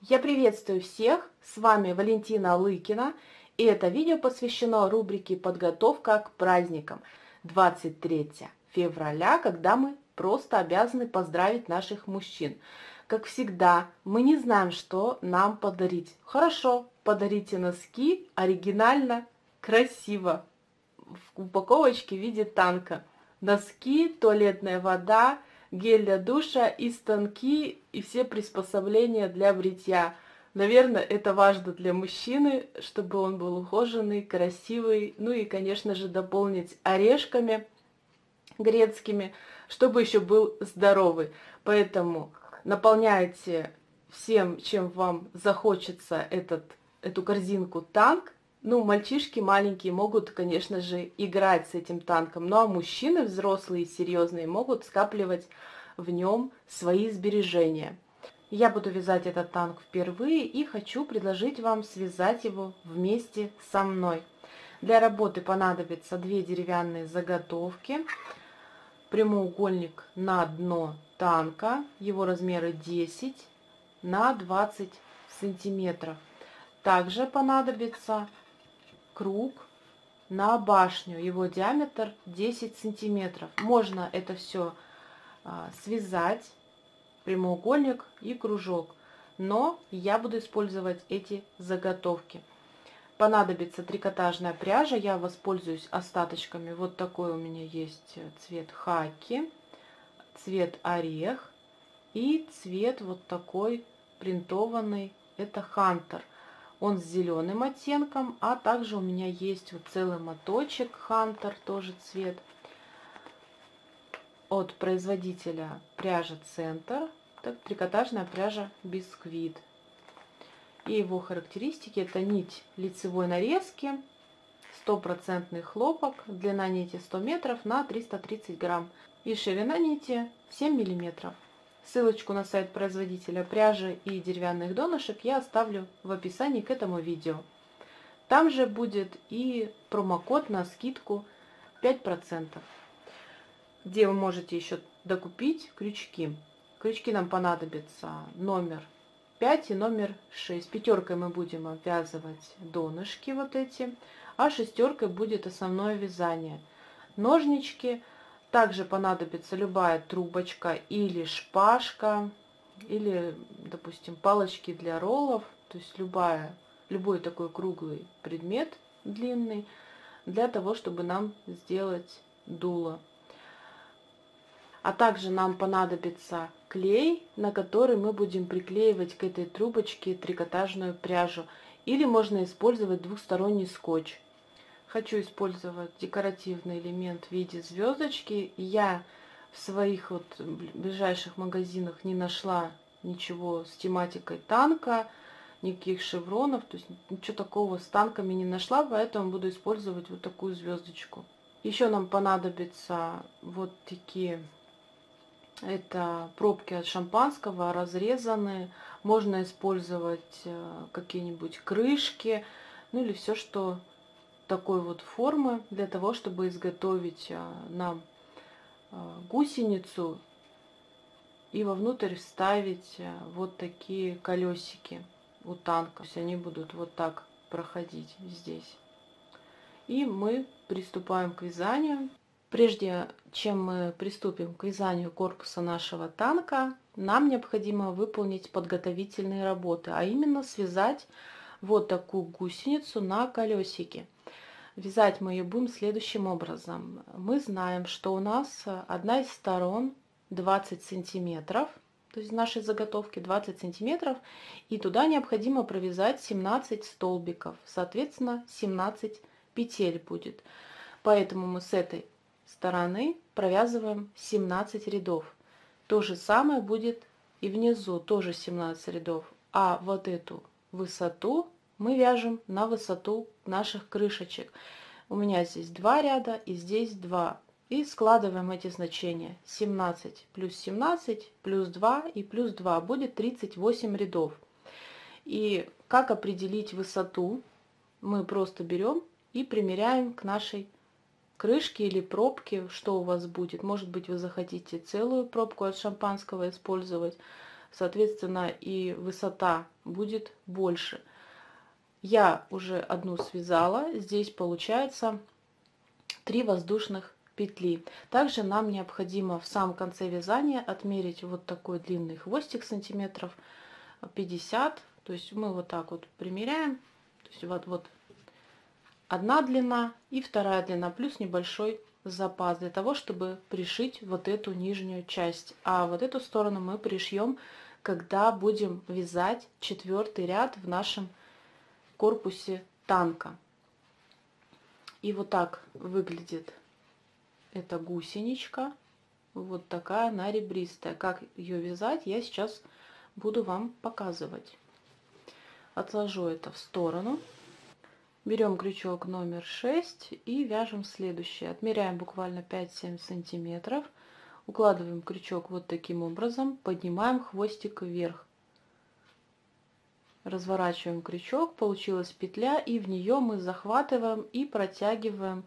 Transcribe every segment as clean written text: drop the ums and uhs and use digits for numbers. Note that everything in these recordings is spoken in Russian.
Я приветствую всех, с вами Валентина Лыкина, и это видео посвящено рубрике «Подготовка к праздникам» 23 февраля, когда мы просто обязаны поздравить наших мужчин. Как всегда, мы не знаем, что нам подарить. Хорошо, подарите носки оригинально, красиво, в упаковочке в виде танка. Носки, туалетная вода, гель для душа и станки, и все приспособления для бритья. Наверное, это важно для мужчины, чтобы он был ухоженный, красивый. Ну и, конечно же, дополнить орешками грецкими, чтобы еще был здоровый. Поэтому наполняйте всем, чем вам захочется эту корзинку танк. Ну, мальчишки маленькие могут, конечно же, играть с этим танком, ну а мужчины взрослые, серьезные, могут скапливать в нем свои сбережения. Я буду вязать этот танк впервые и хочу предложить вам связать его вместе со мной. Для работы понадобится 2 деревянные заготовки, прямоугольник на дно танка, его размеры 10 на 20 сантиметров. Также понадобится круг на башню, его диаметр 10 сантиметров. Можно это все связать, прямоугольник и кружок, но я буду использовать эти заготовки. Понадобится трикотажная пряжа, я воспользуюсь остаточками. Вот такой у меня есть цвет хаки, цвет орех и цвет вот такой принтованный, это хантер. Он с зеленым оттенком, а также у меня есть вот целый моточек хантер, тоже цвет, от производителя пряжа Центр, трикотажная пряжа Бисквит. И его характеристики: это нить лицевой нарезки, стопроцентный хлопок, длина нити 100 метров на 330 грамм и ширина нити 7 миллиметров. Ссылочку на сайт производителя пряжи и деревянных донышек я оставлю в описании к этому видео. Там же будет и промокод на скидку 5%, где вы можете еще докупить крючки. Крючки нам понадобится номер 5 и номер 6. Пятеркой мы будем обвязывать донышки вот эти, а шестеркой будет основное вязание. Ножнички. Также понадобится любая трубочка или шпажка, или, допустим, палочки для роллов, то есть любой такой круглый предмет длинный, для того, чтобы нам сделать дуло. А также нам понадобится клей, на который мы будем приклеивать к этой трубочке трикотажную пряжу. Или можно использовать двухсторонний скотч. Хочу использовать декоративный элемент в виде звездочки. Я в своих ближайших магазинах не нашла ничего с тематикой танка, никаких шевронов, то есть ничего такого с танками не нашла, поэтому буду использовать вот такую звездочку. Еще нам понадобятся вот такие, это пробки от шампанского, разрезанные. Можно использовать какие-нибудь крышки, ну или все, что такой вот формы, для того, чтобы изготовить нам гусеницу и вовнутрь вставить вот такие колесики у танка. То есть они будут вот так проходить здесь. И мы приступаем к вязанию. Прежде чем мы приступим к вязанию корпуса нашего танка, нам необходимо выполнить подготовительные работы, а именно связать вот такую гусеницу на колесике. Вязать мы ее будем следующим образом. Мы знаем, что у нас одна из сторон 20 сантиметров, то есть в нашей заготовке 20 сантиметров, и туда необходимо провязать 17 столбиков, соответственно 17 петель будет. Поэтому мы с этой стороны провязываем 17 рядов. То же самое будет и внизу, тоже 17 рядов, а вот эту высоту мы вяжем на высоту наших крышечек. У меня здесь 2 ряда и здесь 2. И складываем эти значения. 17 плюс 2 и плюс 2 будет 38 рядов. И как определить высоту? Мы просто берем и примеряем к нашей крышке или пробке, что у вас будет. Может быть, вы захотите целую пробку от шампанского использовать. соответственно, и высота будет больше. Я уже одну связала, здесь получается 3 воздушных петли. Также нам необходимо в самом конце вязания отмерить вот такой длинный хвостик сантиметров 50. То есть мы вот так вот примеряем. То есть вот одна длина и вторая длина плюс небольшой запас для того, чтобы пришить вот эту нижнюю часть. А вот эту сторону мы пришьем, когда будем вязать 4-й ряд в нашем корпусе танка. И вот так выглядит эта гусеничка. Вот такая она ребристая. Как ее вязать, я сейчас буду вам показывать. Отложу это в сторону. Берем крючок номер 6 и вяжем следующее. Отмеряем буквально 5-7 сантиметров. Укладываем крючок вот таким образом. Поднимаем хвостик вверх. Разворачиваем крючок. Получилась петля, и в нее мы захватываем и протягиваем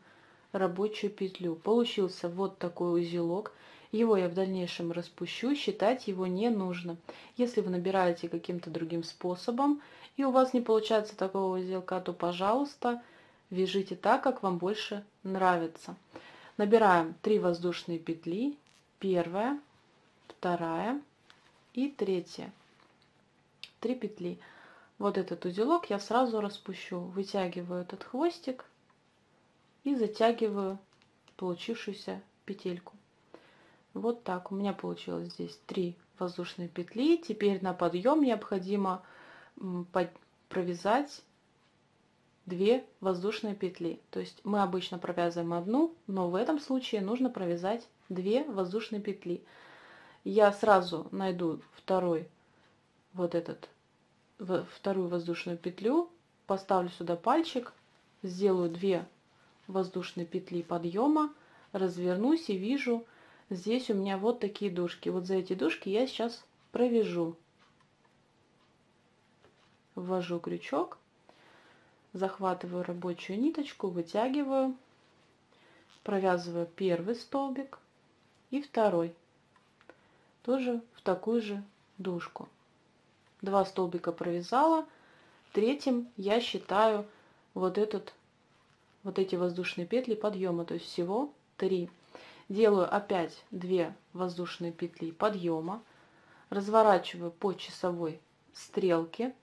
рабочую петлю. Получился вот такой узелок. Его я в дальнейшем распущу, считать его не нужно. Если вы набираете каким-то другим способом и у вас не получается такого узелка, то, пожалуйста, вяжите так, как вам больше нравится. Набираем 3 воздушные петли, первая, вторая и третья. 3 петли. Вот этот узелок я сразу распущу, вытягиваю этот хвостик и затягиваю получившуюся петельку. Вот так у меня получилось здесь 3 воздушные петли. Теперь на подъем необходимо провязать 2 воздушные петли. То есть мы обычно провязываем одну, но в этом случае нужно провязать 2 воздушные петли. Я сразу найду вторую воздушную петлю, поставлю сюда пальчик, сделаю 2 воздушные петли подъема, развернусь и вижу, здесь у меня вот такие дужки. Вот за эти дужки я сейчас провяжу. Ввожу крючок, захватываю рабочую ниточку, вытягиваю, провязываю первый столбик и второй, тоже в такую же дужку. 2 столбика провязала, третьим я считаю вот эти воздушные петли подъема, то есть всего 3. Делаю опять 2 воздушные петли подъема, разворачиваю по часовой стрелке,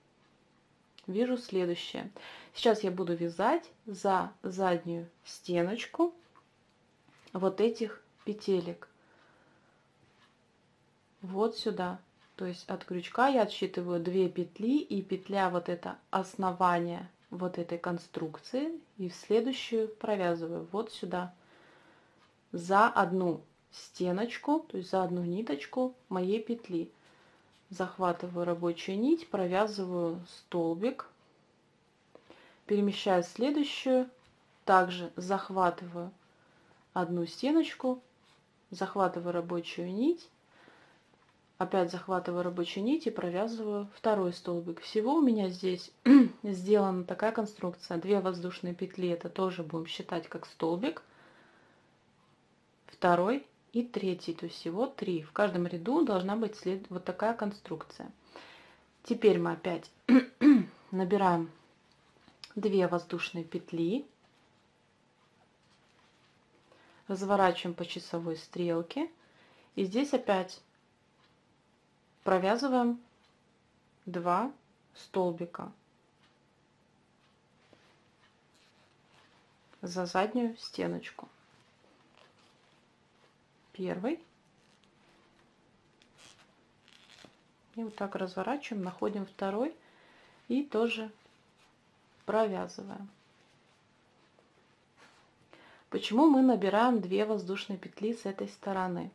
вяжу следующее. Сейчас я буду вязать за заднюю стеночку вот этих петелек вот сюда. То есть от крючка я отсчитываю 2 петли, и петля вот это основание вот этой конструкции, и в следующую провязываю вот сюда за одну стеночку, то есть за одну ниточку моей петли. Захватываю рабочую нить, провязываю столбик, перемещаю в следующую, также захватываю одну стеночку, захватываю рабочую нить, опять захватываю рабочую нить и провязываю второй столбик. Всего у меня здесь сделана такая конструкция. 2 воздушные петли, это тоже будем считать как столбик, второй и третий, то есть всего 3. В каждом ряду должна быть вот такая конструкция. Теперь мы опять набираем 2 воздушные петли, разворачиваем по часовой стрелке, и здесь опять провязываем 2 столбика за заднюю стеночку. Первый. И вот так разворачиваем, находим второй и тоже провязываем. Почему мы набираем 2 воздушные петли с этой стороны?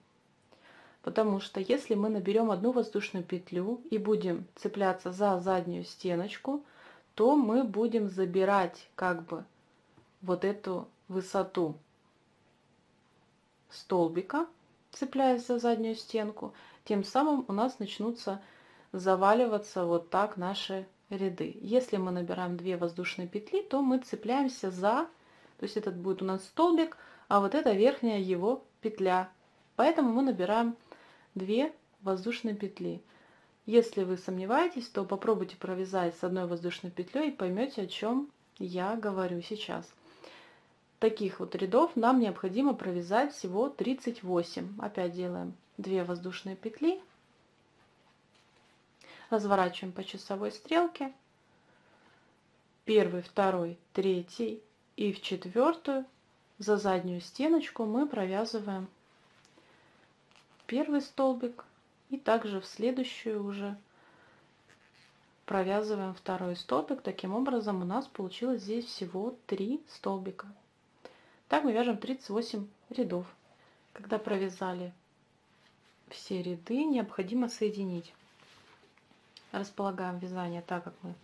Потому что если мы наберем одну воздушную петлю и будем цепляться за заднюю стеночку, то мы будем забирать как бы вот эту высоту столбика, цепляясь за заднюю стенку. Тем самым у нас начнутся заваливаться вот так наши ряды. Если мы набираем 2 воздушные петли, то мы цепляемся за, то есть этот будет у нас столбик, а вот это верхняя его петля. Поэтому мы набираем 2 воздушные петли. Если вы сомневаетесь, то попробуйте провязать с одной воздушной петлей и поймете, о чем я говорю сейчас. Таких вот рядов нам необходимо провязать всего 38. Опять делаем 2 воздушные петли, разворачиваем по часовой стрелке, первый, второй, третий, и в четвертую за заднюю стеночку мы провязываем первый столбик, и также в следующую уже провязываем второй столбик. Таким образом у нас получилось здесь всего 3 столбика. Так мы вяжем 38 рядов. Когда провязали все ряды, необходимо соединить. Располагаем вязание так, как мы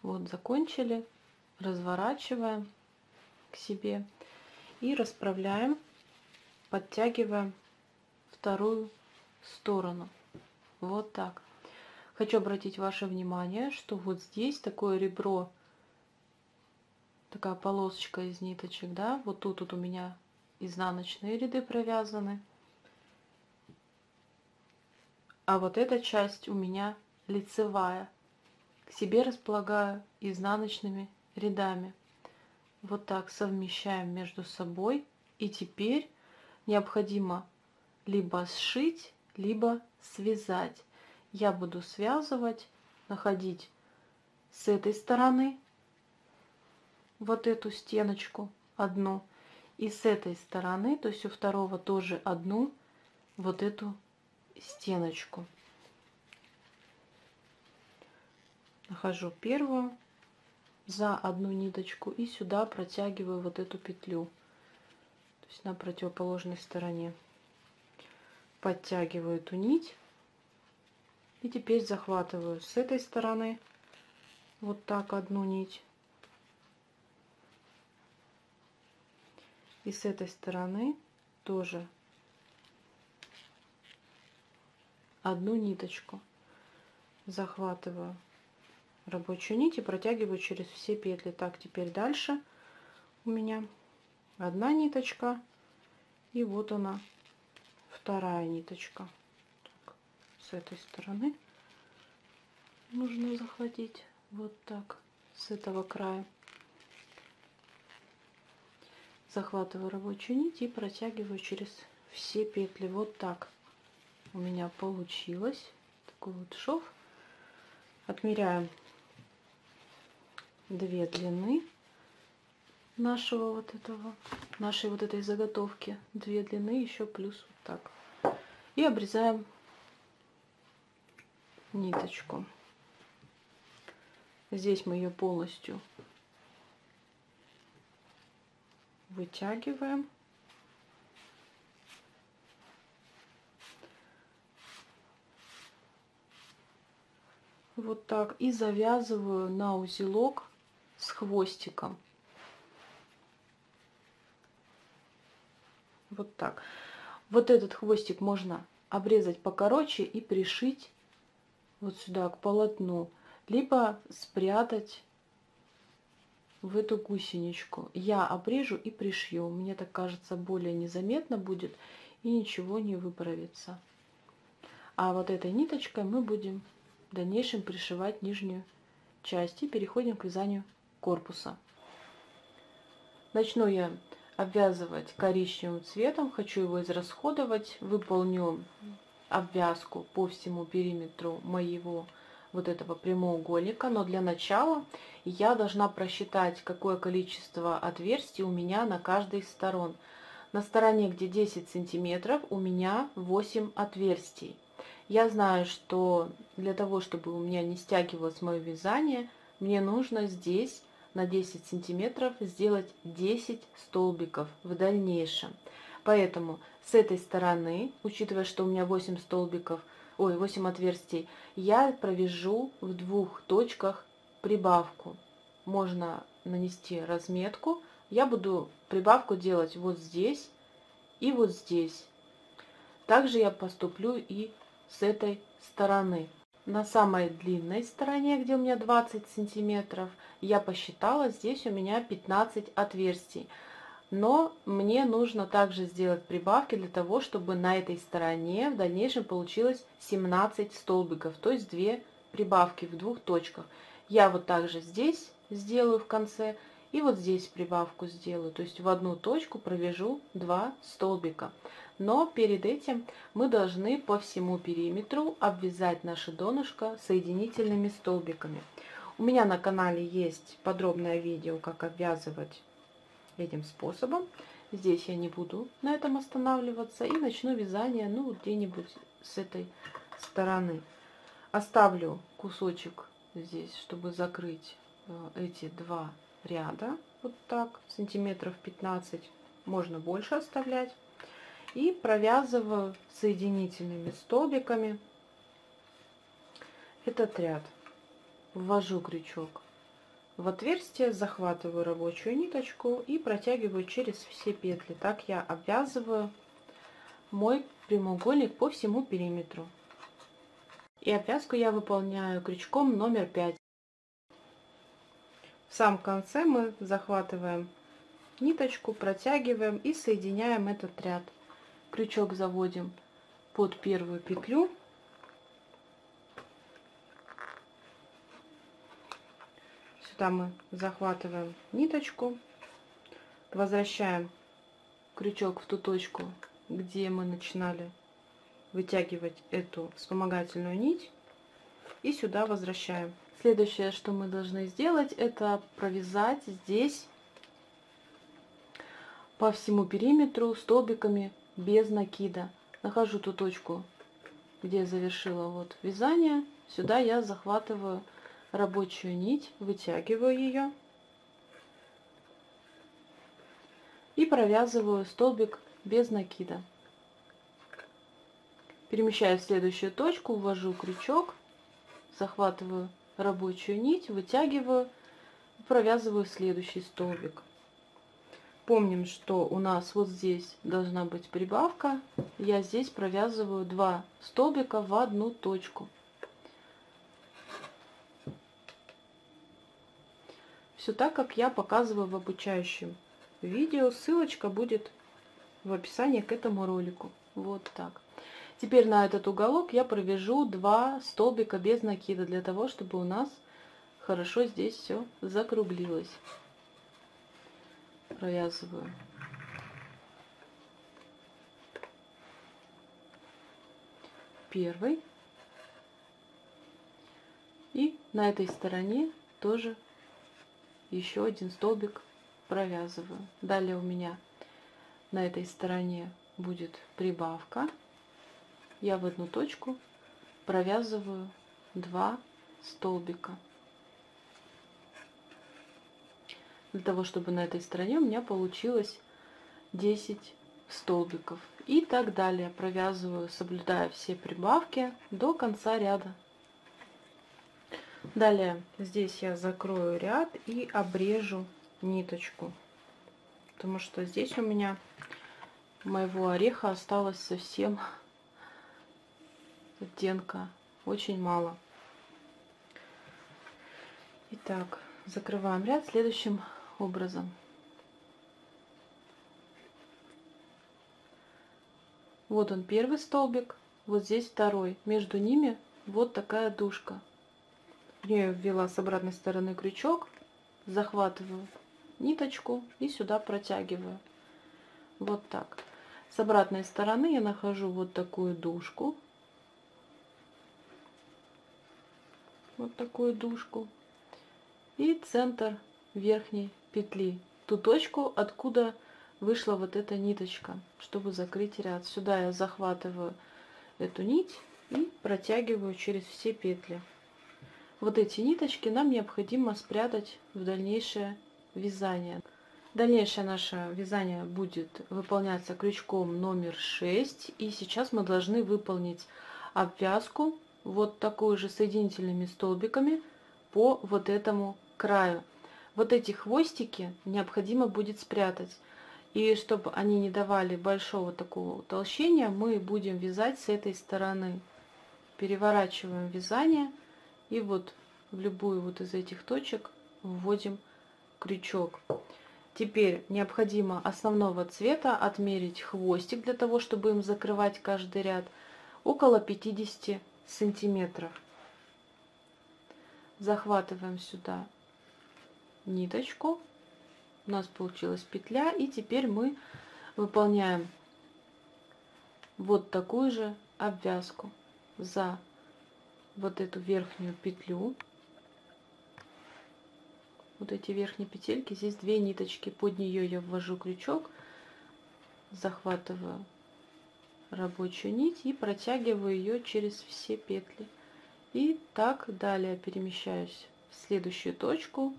вот закончили, разворачиваем к себе и расправляем, подтягиваем вторую сторону. Вот так. Хочу обратить ваше внимание, что вот здесь такое ребро, такая полосочка из ниточек, да, вот тут у меня изнаночные ряды провязаны, а вот эта часть у меня лицевая. К себе располагаю изнаночными рядами. Вот так совмещаем между собой, и теперь необходимо либо сшить, либо связать. Я буду связывать, находить с этой стороны вот эту стеночку одну, и с этой стороны, то есть у второго тоже одну вот эту стеночку. Нахожу первую за одну ниточку и сюда протягиваю вот эту петлю, то есть на противоположной стороне. Подтягиваю эту нить и теперь захватываю с этой стороны вот так одну нить, и с этой стороны тоже одну ниточку, захватываю рабочую нить и протягиваю через все петли. Так, теперь дальше у меня одна ниточка, и вот она, вторая ниточка. Так, с этой стороны нужно захватить вот так, с этого края. Захватываю рабочую нить и протягиваю через все петли. Вот так у меня получилось. Такой вот шов. Отмеряем 2 длины нашей вот этой заготовки. 2 длины еще плюс вот так. И обрезаем ниточку. Здесь мы ее полностью вытягиваем. Вот так. И завязываю на узелок с хвостиком. Вот так. Вот этот хвостик можно обрезать покороче и пришить вот сюда к полотну, либо спрятать в эту гусеничку. Я обрежу и пришью. Мне так кажется, более незаметно будет и ничего не выправится. А вот этой ниточкой мы будем в дальнейшем пришивать нижнюю часть. И переходим к вязанию корпуса. Начну я обвязывать коричневым цветом. Хочу его израсходовать. Выполню обвязку по всему периметру моего вот этого прямоугольника, но для начала я должна просчитать, какое количество отверстий у меня на каждой из сторон. На стороне, где 10 сантиметров, у меня 8 отверстий. Я знаю, что для того, чтобы у меня не стягивалось мое вязание, мне нужно здесь на 10 сантиметров сделать 10 столбиков в дальнейшем. Поэтому с этой стороны, учитывая, что у меня 8 столбиков, 8 отверстий, я провяжу в 2 точках прибавку. Можно нанести разметку. Я буду прибавку делать вот здесь и вот здесь. Также я поступлю и с этой стороны. На самой длинной стороне, где у меня 20 сантиметров, я посчитала, здесь у меня 15 отверстий. Но мне нужно также сделать прибавки для того, чтобы на этой стороне в дальнейшем получилось 17 столбиков, то есть 2 прибавки в двух точках. Я вот также здесь сделаю в конце и вот здесь прибавку сделаю, то есть в одну точку провяжу 2 столбика. Но перед этим мы должны по всему периметру обвязать наше донышко соединительными столбиками. У меня на канале есть подробное видео, как обвязывать этим способом. Здесь я не буду на этом останавливаться и начну вязание, ну, где-нибудь с этой стороны. Оставлю кусочек здесь, чтобы закрыть эти два ряда, вот так, сантиметров 15, можно больше оставлять. И провязываю соединительными столбиками этот ряд. Ввожу крючок в отверстие, захватываю рабочую ниточку и протягиваю через все петли. Так я обвязываю мой прямоугольник по всему периметру. И обвязку я выполняю крючком номер 5. В самом конце мы захватываем ниточку, протягиваем и соединяем этот ряд. Крючок заводим под первую петлю. Сюда мы захватываем ниточку, возвращаем крючок в ту точку, где мы начинали вытягивать эту вспомогательную нить, и сюда возвращаем. Следующее, что мы должны сделать, это провязать здесь по всему периметру столбиками без накида. Нахожу ту точку, где завершила вот вязание, сюда я захватываю рабочую нить, вытягиваю ее и провязываю столбик без накида. Перемещаю в следующую точку, ввожу крючок, захватываю рабочую нить, вытягиваю и провязываю следующий столбик. Помним, что у нас вот здесь должна быть прибавка. Я здесь провязываю 2 столбика в одну точку. Все так, как я показываю в обучающем видео. Ссылочка будет в описании к этому ролику. Вот так. Теперь на этот уголок я провяжу 2 столбика без накида, для того, чтобы у нас хорошо здесь все закруглилось. Провязываю первый. И на этой стороне тоже еще один столбик провязываю. Далее у меня на этой стороне будет прибавка. Я в одну точку провязываю 2 столбика. Для того, чтобы на этой стороне у меня получилось 10 столбиков. И так далее. Провязываю, соблюдая все прибавки до конца ряда. Далее здесь я закрою ряд и обрежу ниточку. Потому что здесь у меня моего ореха осталось совсем оттенка. Очень мало. Итак, закрываем ряд следующим образом. Вот он первый столбик, вот здесь второй. Между ними вот такая дужка. В нее ввела с обратной стороны крючок, захватываю ниточку и сюда протягиваю. Вот так. С обратной стороны я нахожу вот такую дужку. Вот такую дужку. И центр верхней петли, ту точку, откуда вышла вот эта ниточка, чтобы закрыть ряд. Сюда я захватываю эту нить и протягиваю через все петли. Вот эти ниточки нам необходимо спрятать в дальнейшее вязание. Дальнейшее наше вязание будет выполняться крючком номер 6. И сейчас мы должны выполнить обвязку вот такую же соединительными столбиками по вот этому краю. Вот эти хвостики необходимо будет спрятать. И чтобы они не давали большого такого утолщения, мы будем вязать с этой стороны. Переворачиваем вязание и вот в любую вот из этих точек вводим крючок. Теперь необходимо основного цвета отмерить хвостик для того, чтобы им закрывать каждый ряд около 50 сантиметров. Захватываем сюда ниточку. У нас получилась петля, и теперь мы выполняем вот такую же обвязку за вот эту верхнюю петлю. Вот эти верхние петельки, здесь 2 ниточки, под нее я ввожу крючок, захватываю рабочую нить и протягиваю ее через все петли. И так далее перемещаюсь в следующую точку,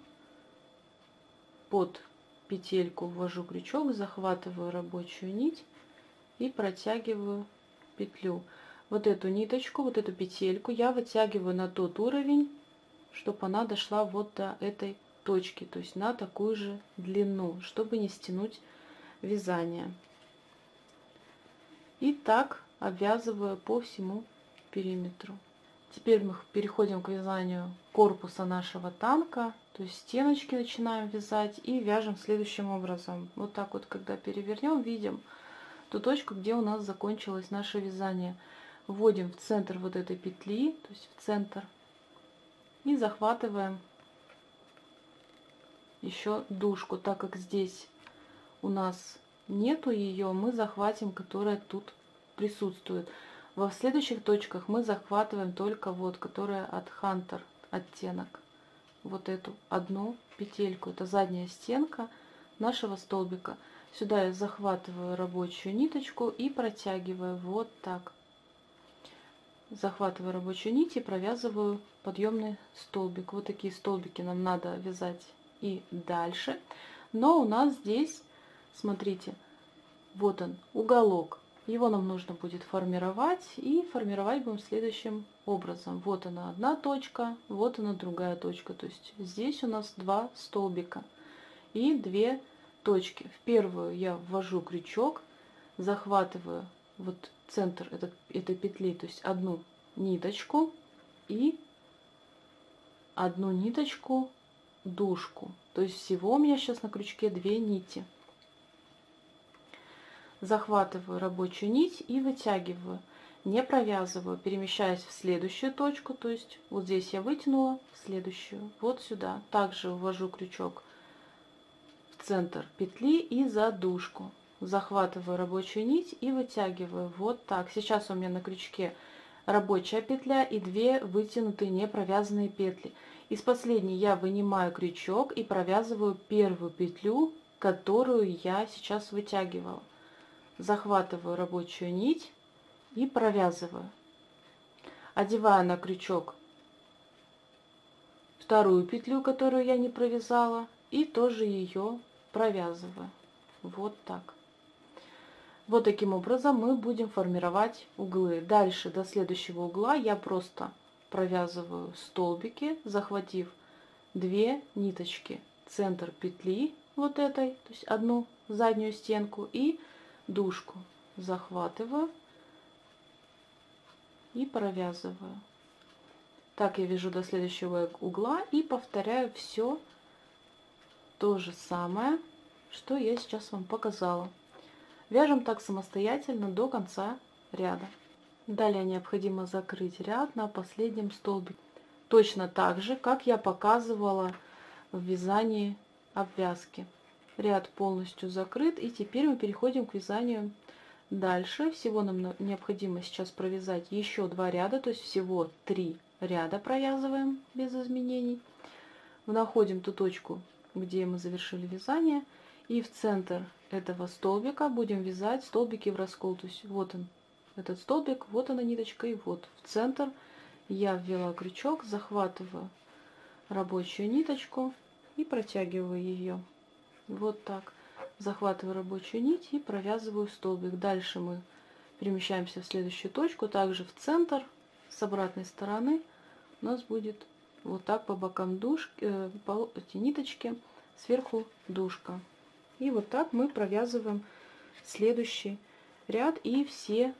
под петельку ввожу крючок, захватываю рабочую нить и протягиваю петлю. Вот эту ниточку, вот эту петельку я вытягиваю на тот уровень, чтобы она дошла вот до этой точки, то есть на такую же длину, чтобы не стянуть вязание. И так обвязываю по всему периметру. Теперь мы переходим к вязанию корпуса нашего танка, то есть стеночки начинаем вязать и вяжем следующим образом. Вот так вот, когда перевернем, видим ту точку, где у нас закончилось наше вязание. Вводим в центр вот этой петли, то есть в центр, и захватываем еще дужку, так как здесь у нас нету ее, мы захватим, которая тут присутствует. Во следующих точках мы захватываем только вот, которая от Hunter оттенок, вот эту одну петельку, это задняя стенка нашего столбика. Сюда я захватываю рабочую ниточку и протягиваю вот так. Захватываю рабочую нить и провязываю подъемный столбик. Вот такие столбики нам надо вязать и дальше. Но у нас здесь, смотрите, вот он, уголок. Его нам нужно будет формировать, и формировать будем следующим образом. Вот она одна точка, вот она другая точка. То есть здесь у нас 2 столбика и 2 точки. В первую я ввожу крючок, захватываю вот центр этой петли, то есть одну ниточку и одну ниточку дужку. То есть всего у меня сейчас на крючке 2 нити. Захватываю рабочую нить и вытягиваю, не провязываю, перемещаясь в следующую точку, то есть вот здесь я вытянула, в следующую, вот сюда. Также ввожу крючок в центр петли и за дужку. Захватываю рабочую нить и вытягиваю вот так. Сейчас у меня на крючке рабочая петля и 2 вытянутые не провязанные петли. Из последней я вынимаю крючок и провязываю первую петлю, которую я сейчас вытягивала. Захватываю рабочую нить и провязываю. Одеваю на крючок вторую петлю, которую я не провязала, и тоже ее провязываю. Вот так. Вот таким образом мы будем формировать углы. Дальше до следующего угла я просто провязываю столбики, захватив 2 ниточки, центр петли вот этой, то есть одну заднюю стенку, и дужку захватываю и провязываю. Так я вяжу до следующего угла и повторяю все то же самое, что я сейчас вам показала. Вяжем так самостоятельно до конца ряда. Далее необходимо закрыть ряд на последнем столбике. Точно так же, как я показывала в вязании обвязки. Ряд полностью закрыт, и теперь мы переходим к вязанию дальше. Всего нам необходимо сейчас провязать еще 2 ряда, то есть всего 3 ряда провязываем без изменений. Находим ту точку, где мы завершили вязание, и в центр этого столбика будем вязать столбики в раскол. То есть вот он, этот столбик, вот она ниточка, и вот в центр я ввела крючок, захватываю рабочую ниточку и протягиваю ее. Вот так. Захватываю рабочую нить и провязываю столбик. Дальше мы перемещаемся в следующую точку, также в центр. С обратной стороны у нас будет вот так по бокам дужки, эти ниточки, сверху дужка. И вот так мы провязываем следующий ряд и все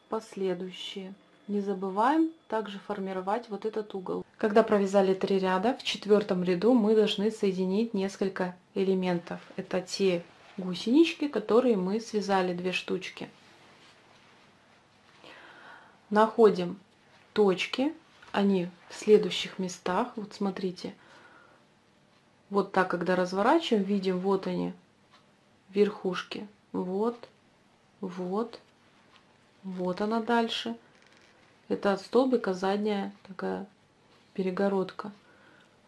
последующие. Не забываем также формировать вот этот угол. Когда провязали 3 ряда, в 4-м ряду мы должны соединить несколько элементов. Это те гусенички, которые мы связали 2 штучки. Находим точки, они в следующих местах. Вот смотрите, вот так, когда разворачиваем, видим, вот они, верхушки. Вот, вот, вот она дальше. Это от столбика задняя такая перегородка.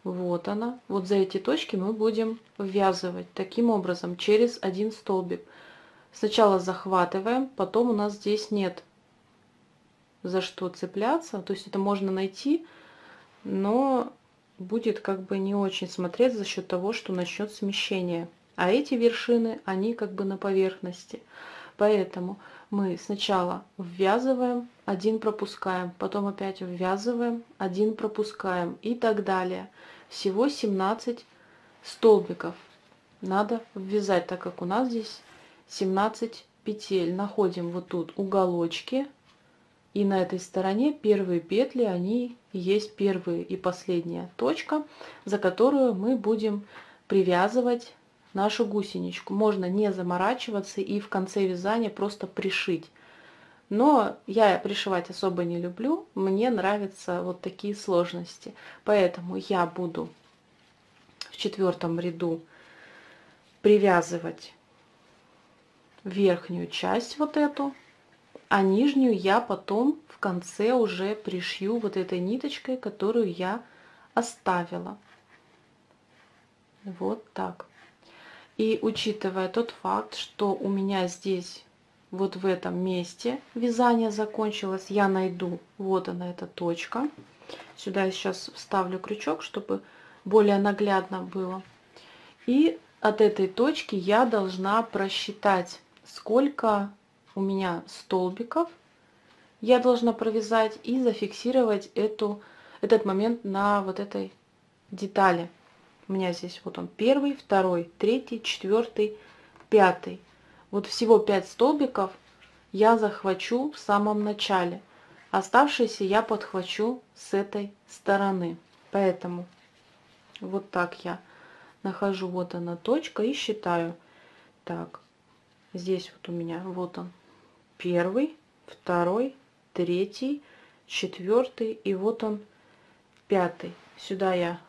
Вот она. Вот за эти точки мы будем ввязывать таким образом через один столбик. Сначала захватываем, потом у нас здесь нет за что цепляться. То есть это можно найти, но будет как бы не очень смотреть за счет того, что начнет смещение. А эти вершины, они как бы на поверхности. Поэтому мы сначала ввязываем, один пропускаем, потом опять ввязываем, один пропускаем и так далее. Всего 17 столбиков надо ввязать, так как у нас здесь 17 петель. Находим вот тут уголочки. И на этой стороне первые петли, они есть первые и последняя точка, за которую мы будем привязывать нашу гусеничку. Можно не заморачиваться и в конце вязания просто пришить. Но я пришивать особо не люблю, мне нравятся вот такие сложности. Поэтому я буду в 4-м ряду привязывать верхнюю часть вот эту, а нижнюю я потом в конце уже пришью вот этой ниточкой, которую я оставила. Вот так. И учитывая тот факт, что у меня здесь вот в этом месте вязание закончилось, я найду, вот она эта точка. Сюда я сейчас вставлю крючок, чтобы более наглядно было. И от этой точки я должна просчитать, сколько у меня столбиков я должна провязать и зафиксировать этот момент на вот этой детали. У меня здесь вот он первый, второй, третий, четвертый, пятый. Вот всего 5 столбиков я захвачу в самом начале. Оставшиеся я подхвачу с этой стороны. Поэтому вот так я нахожу, вот она точка, и считаю. Так, здесь вот у меня, вот он, первый, второй, третий, четвертый, и вот он, пятый. Сюда я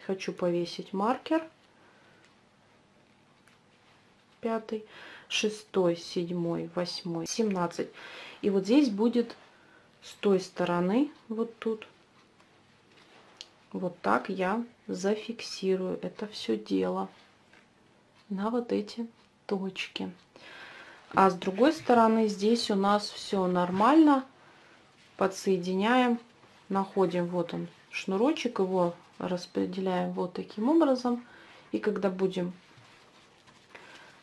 хочу повесить маркер. Пятый, шестой, седьмой, восьмой, 17. И вот здесь будет с той стороны, вот тут, вот так я зафиксирую это все дело на вот эти точки. А с другой стороны здесь у нас все нормально. Подсоединяем, находим, вот он шнурочек, его распределяем вот таким образом. И когда будем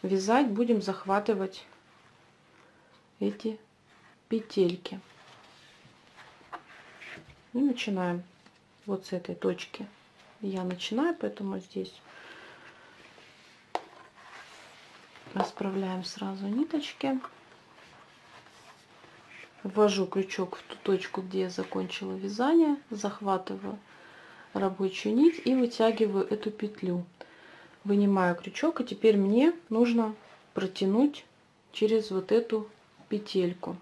вязать, будем захватывать эти петельки. И начинаем вот с этой точки. Я начинаю, поэтому здесь расправляем сразу ниточки. Ввожу крючок в ту точку, где я закончила вязание, захватываю рабочую нить и вытягиваю эту петлю. Вынимаю крючок, и теперь мне нужно протянуть через вот эту петельку.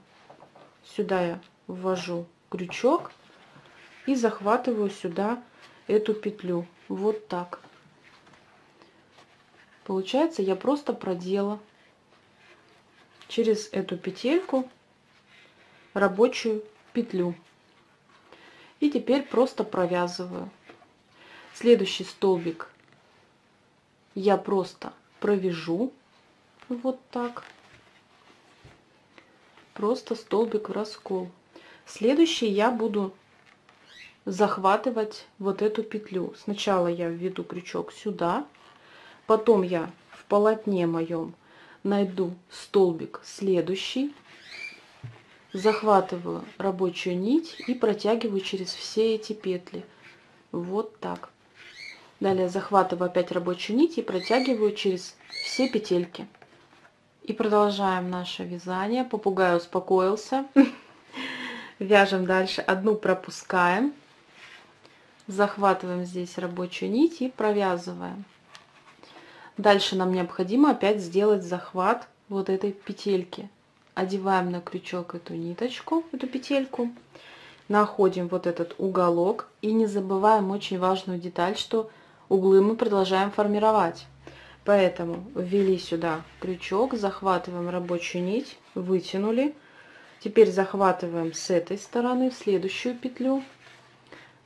Сюда я ввожу крючок и захватываю сюда эту петлю. Вот так. Получается, я просто продела через эту петельку рабочую петлю. И теперь просто провязываю. Следующий столбик я просто провяжу вот так. Просто столбик в раскол. Следующий я буду захватывать вот эту петлю. Сначала я введу крючок сюда, потом я в полотне моем найду столбик следующий, захватываю рабочую нить и протягиваю через все эти петли. Вот так. Далее захватываю опять рабочую нить и протягиваю через все петельки. И продолжаем наше вязание. Попугай успокоился. Вяжем дальше. Одну пропускаем. Захватываем здесь рабочую нить и провязываем. Дальше нам необходимо опять сделать захват вот этой петельки. Одеваем на крючок эту ниточку, эту петельку, находим вот этот уголок и не забываем очень важную деталь, что углы мы продолжаем формировать. Поэтому ввели сюда крючок, захватываем рабочую нить, вытянули. Теперь захватываем с этой стороны в следующую петлю,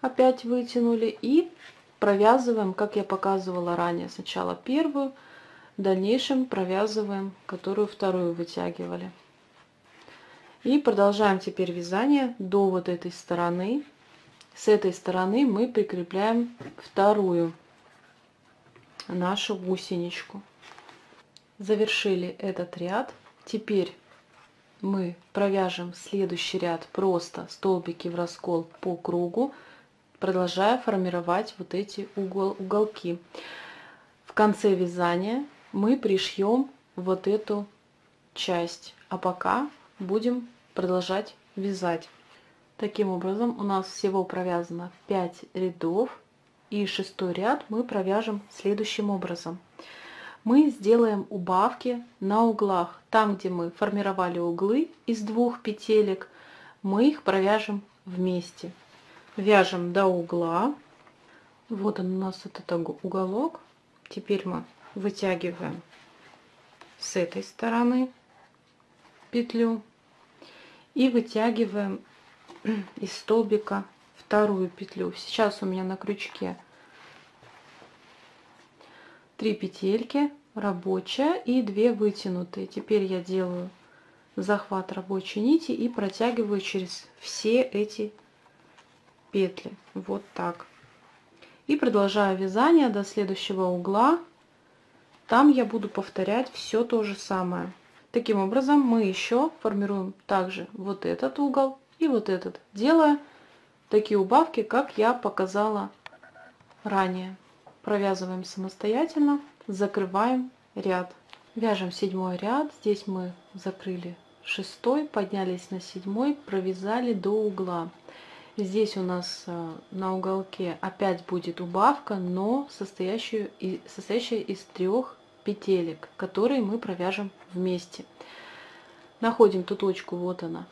опять вытянули и провязываем, как я показывала ранее, сначала первую, в дальнейшем провязываем, которую вторую вытягивали. И продолжаем теперь вязание до вот этой стороны. С этой стороны мы прикрепляем вторую нашу гусеничку. Завершили этот ряд. Теперь мы провяжем следующий ряд просто столбики в раскол по кругу, продолжая формировать вот эти уголки. В конце вязания мы пришьем вот эту часть, а пока будем продолжать вязать. Таким образом у нас всего провязано 5 рядов, и 6-й ряд мы провяжем следующим образом. Мы сделаем убавки на углах. Там, где мы формировали углы из 2 петелек, мы их провяжем вместе. Вяжем до угла. Вот он у нас этот уголок. Теперь мы вытягиваем с этой стороны петлю и вытягиваем из столбика вторую петлю. Сейчас у меня на крючке 3 петельки, рабочая и 2 вытянутые. Теперь я делаю захват рабочей нити и протягиваю через все эти петли. Вот так. И продолжаю вязание до следующего угла. Там я буду повторять все то же самое. Таким образом мы еще формируем также вот этот угол и вот этот, делая такие убавки, как я показала ранее. Провязываем самостоятельно, закрываем ряд. Вяжем 7-й ряд. Здесь мы закрыли 6-й, поднялись на 7-й, провязали до угла. Здесь у нас на уголке опять будет убавка, но состоящая из 3 петелек, которые мы провяжем вместе. Находим ту точку, вот она,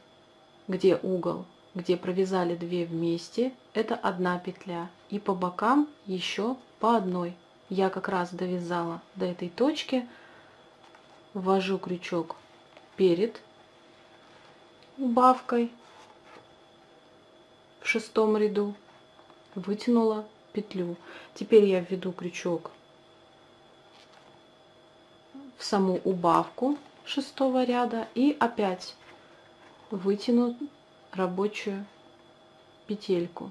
где угол, где провязали 2 вместе, это 1 петля, и по бокам еще по 1. Я как раз довязала до этой точки, ввожу крючок перед убавкой в 6-м ряду, вытянула петлю. Теперь я введу крючок в саму убавку 6-го ряда и опять вытяну рабочую петельку.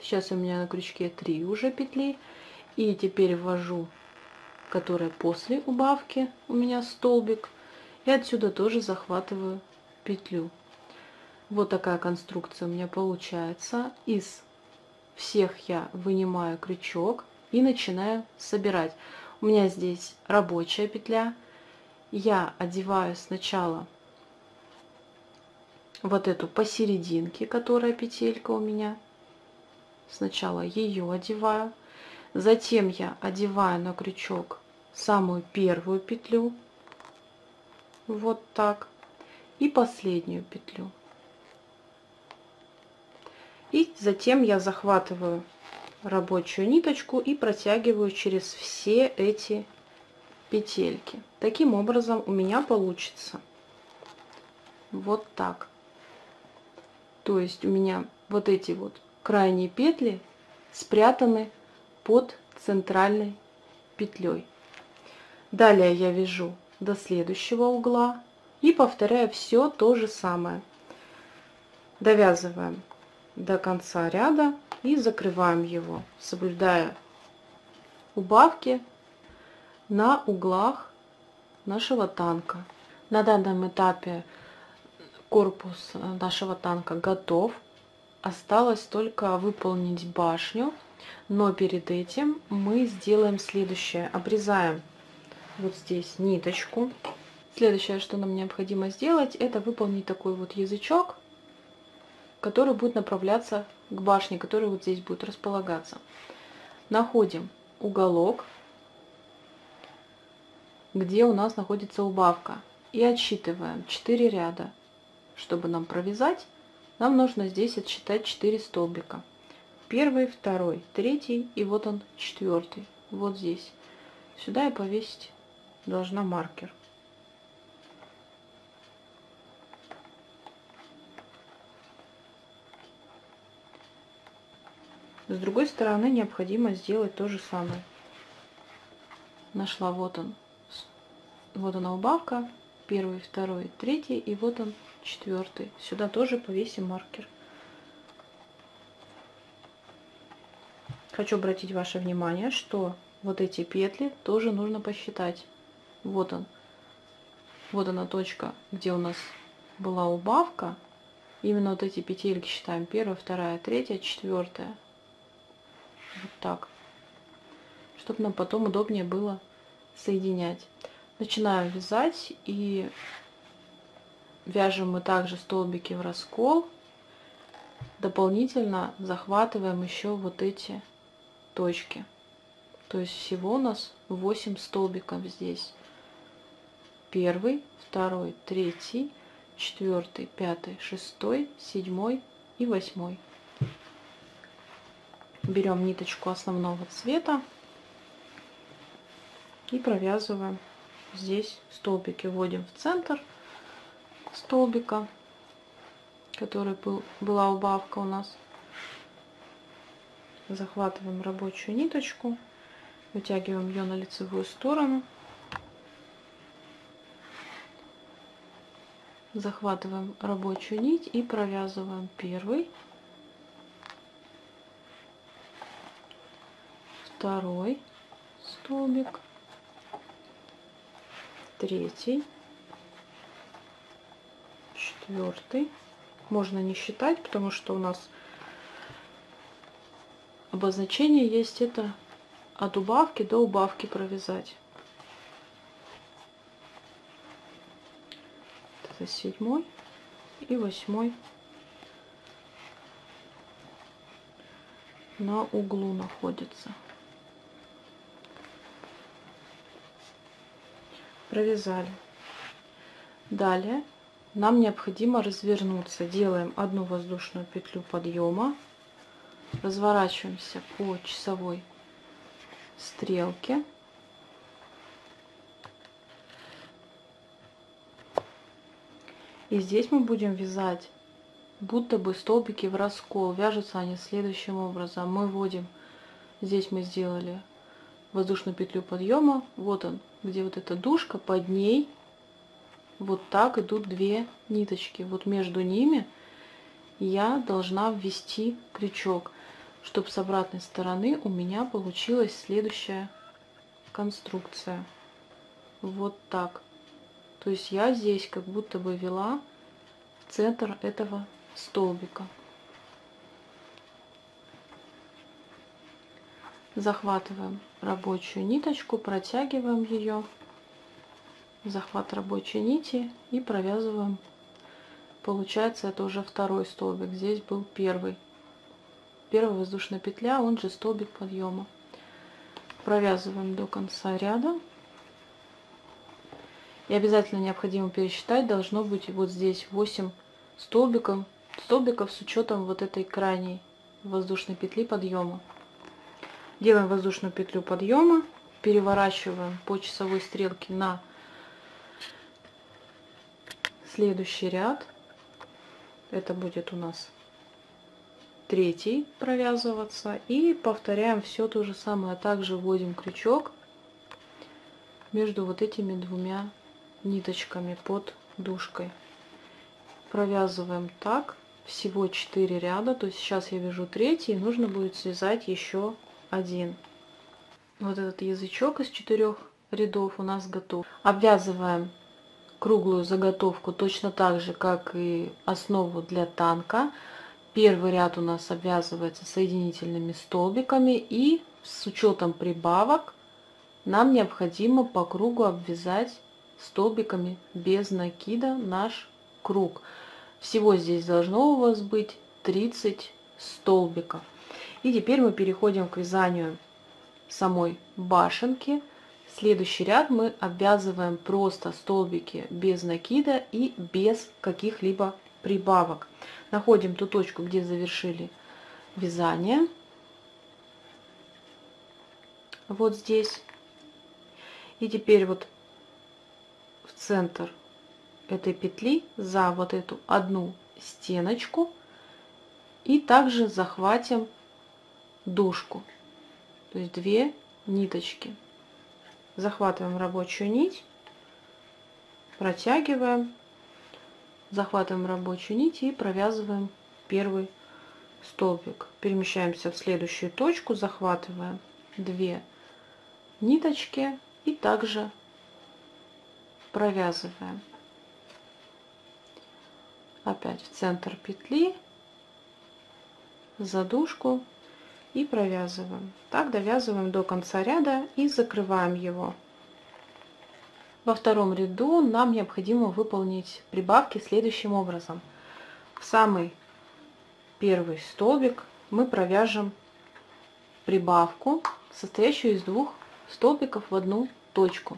Сейчас у меня на крючке 3 уже петли, и теперь ввожу, которая после убавки у меня столбик, и отсюда тоже захватываю петлю. Вот такая конструкция у меня получается. Из всех я вынимаю крючок и начинаю собирать. У меня здесь рабочая петля. Я одеваю сначала вот эту посерединке, которая петелька у меня. Сначала ее одеваю. Затем я одеваю на крючок самую первую петлю. Вот так. И последнюю петлю. И затем я захватываю рабочую ниточку и протягиваю через все эти петельки. Таким образом у меня получится вот так. То есть у меня вот эти вот крайние петли спрятаны под центральной петлей. Далее я вяжу до следующего угла и повторяю все то же самое. Довязываем до конца ряда и закрываем его, соблюдая убавки на углах нашего танка. На данном этапе корпус нашего танка готов. Осталось только выполнить башню, но перед этим мы сделаем следующее. Обрезаем вот здесь ниточку. Следующее, что нам необходимо сделать, это выполнить такой вот язычок, который будет направляться к башне, которая вот здесь будет располагаться. Находим уголок, где у нас находится убавка, и отсчитываем 4 ряда. Чтобы нам провязать, нам нужно здесь отсчитать 4 столбика. Первый, второй, третий и вот он четвертый. Вот здесь. Сюда я повесить должна маркер. С другой стороны необходимо сделать то же самое. Нашла, вот она убавка, первый, второй, третий и вот он четвертый. Сюда тоже повесим маркер. Хочу обратить ваше внимание, что вот эти петли тоже нужно посчитать. Вот она точка, где у нас была убавка. Именно вот эти петельки считаем: первая, вторая, третья, четвертая. Вот так, чтобы нам потом удобнее было соединять. Начинаем вязать, и вяжем мы также столбики в раскол. Дополнительно захватываем еще вот эти точки. То есть всего у нас 8 столбиков здесь. Первый, второй, третий, четвертый, пятый, шестой, седьмой и восьмой. Берем ниточку основного цвета и провязываем здесь столбики. Вводим в центр столбика, который была убавка у нас. Захватываем рабочую ниточку, вытягиваем ее на лицевую сторону, захватываем рабочую нить и провязываем первый, второй столбик, третий, четвертый. Можно не считать, потому что у нас обозначение есть, это от убавки до убавки провязать. Это седьмой и восьмой на углу находится. Провязали. Далее нам необходимо развернуться. Делаем одну воздушную петлю подъема, разворачиваемся по часовой стрелке, и здесь мы будем вязать будто бы столбики в раскол. Вяжутся они следующим образом. Мы вводим, здесь мы сделали воздушную петлю подъема, вот он, где вот эта дужка, под ней вот так идут 2 ниточки. Вот между ними я должна ввести крючок, чтобы с обратной стороны у меня получилась следующая конструкция. Вот так. То есть я здесь как будто бы ввела в центр этого столбика. Захватываем рабочую ниточку, протягиваем ее, захват рабочей нити и провязываем. Получается, это уже второй столбик. Здесь был первая воздушная петля, он же столбик подъема. Провязываем до конца ряда. И обязательно необходимо пересчитать, должно быть вот здесь 8 столбиков с учетом вот этой крайней воздушной петли подъема. Делаем воздушную петлю подъема, переворачиваем по часовой стрелке на следующий ряд. Это будет у нас третий провязываться. И повторяем все то же самое. Также вводим крючок между вот этими 2 ниточками под дужкой. Провязываем так всего 4 ряда. То есть сейчас я вяжу третий, нужно будет связать еще один. Вот этот язычок из 4 рядов у нас готов. Обвязываем круглую заготовку точно так же, как и основу для танка. Первый ряд у нас обвязывается соединительными столбиками, и с учетом прибавок нам необходимо по кругу обвязать столбиками без накида наш круг. Всего здесь должно у вас быть 30 столбиков. И теперь мы переходим к вязанию самой башенки. Следующий ряд мы обвязываем просто столбики без накида и без каких-либо прибавок. Находим ту точку, где завершили вязание. Вот здесь. И теперь вот в центр этой петли за вот эту одну стеночку и также захватим дужку, то есть 2 ниточки. Захватываем рабочую нить, протягиваем, захватываем рабочую нить и провязываем первый столбик. Перемещаемся в следующую точку, захватываем 2 ниточки и также провязываем. Опять в центр петли, за дужку и провязываем. Так довязываем до конца ряда и закрываем его. Во втором ряду нам необходимо выполнить прибавки следующим образом. В самый первый столбик мы провяжем прибавку, состоящую из 2 столбиков в одну точку.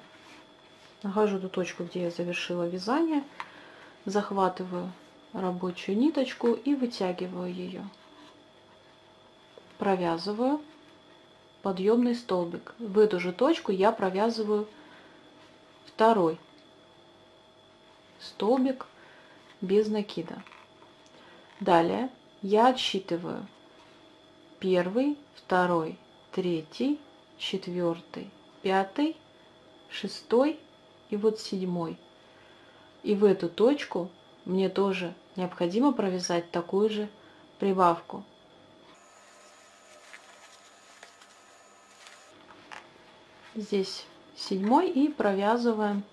Нахожу ту точку, где я завершила вязание, захватываю рабочую ниточку и вытягиваю ее. Провязываю подъемный столбик. В эту же точку я провязываю второй столбик без накида. Далее я отсчитываю 1, 2, 3, 4, 5, 6 и вот 7. И в эту точку мне тоже необходимо провязать такую же прибавку. Здесь 7 и провязываем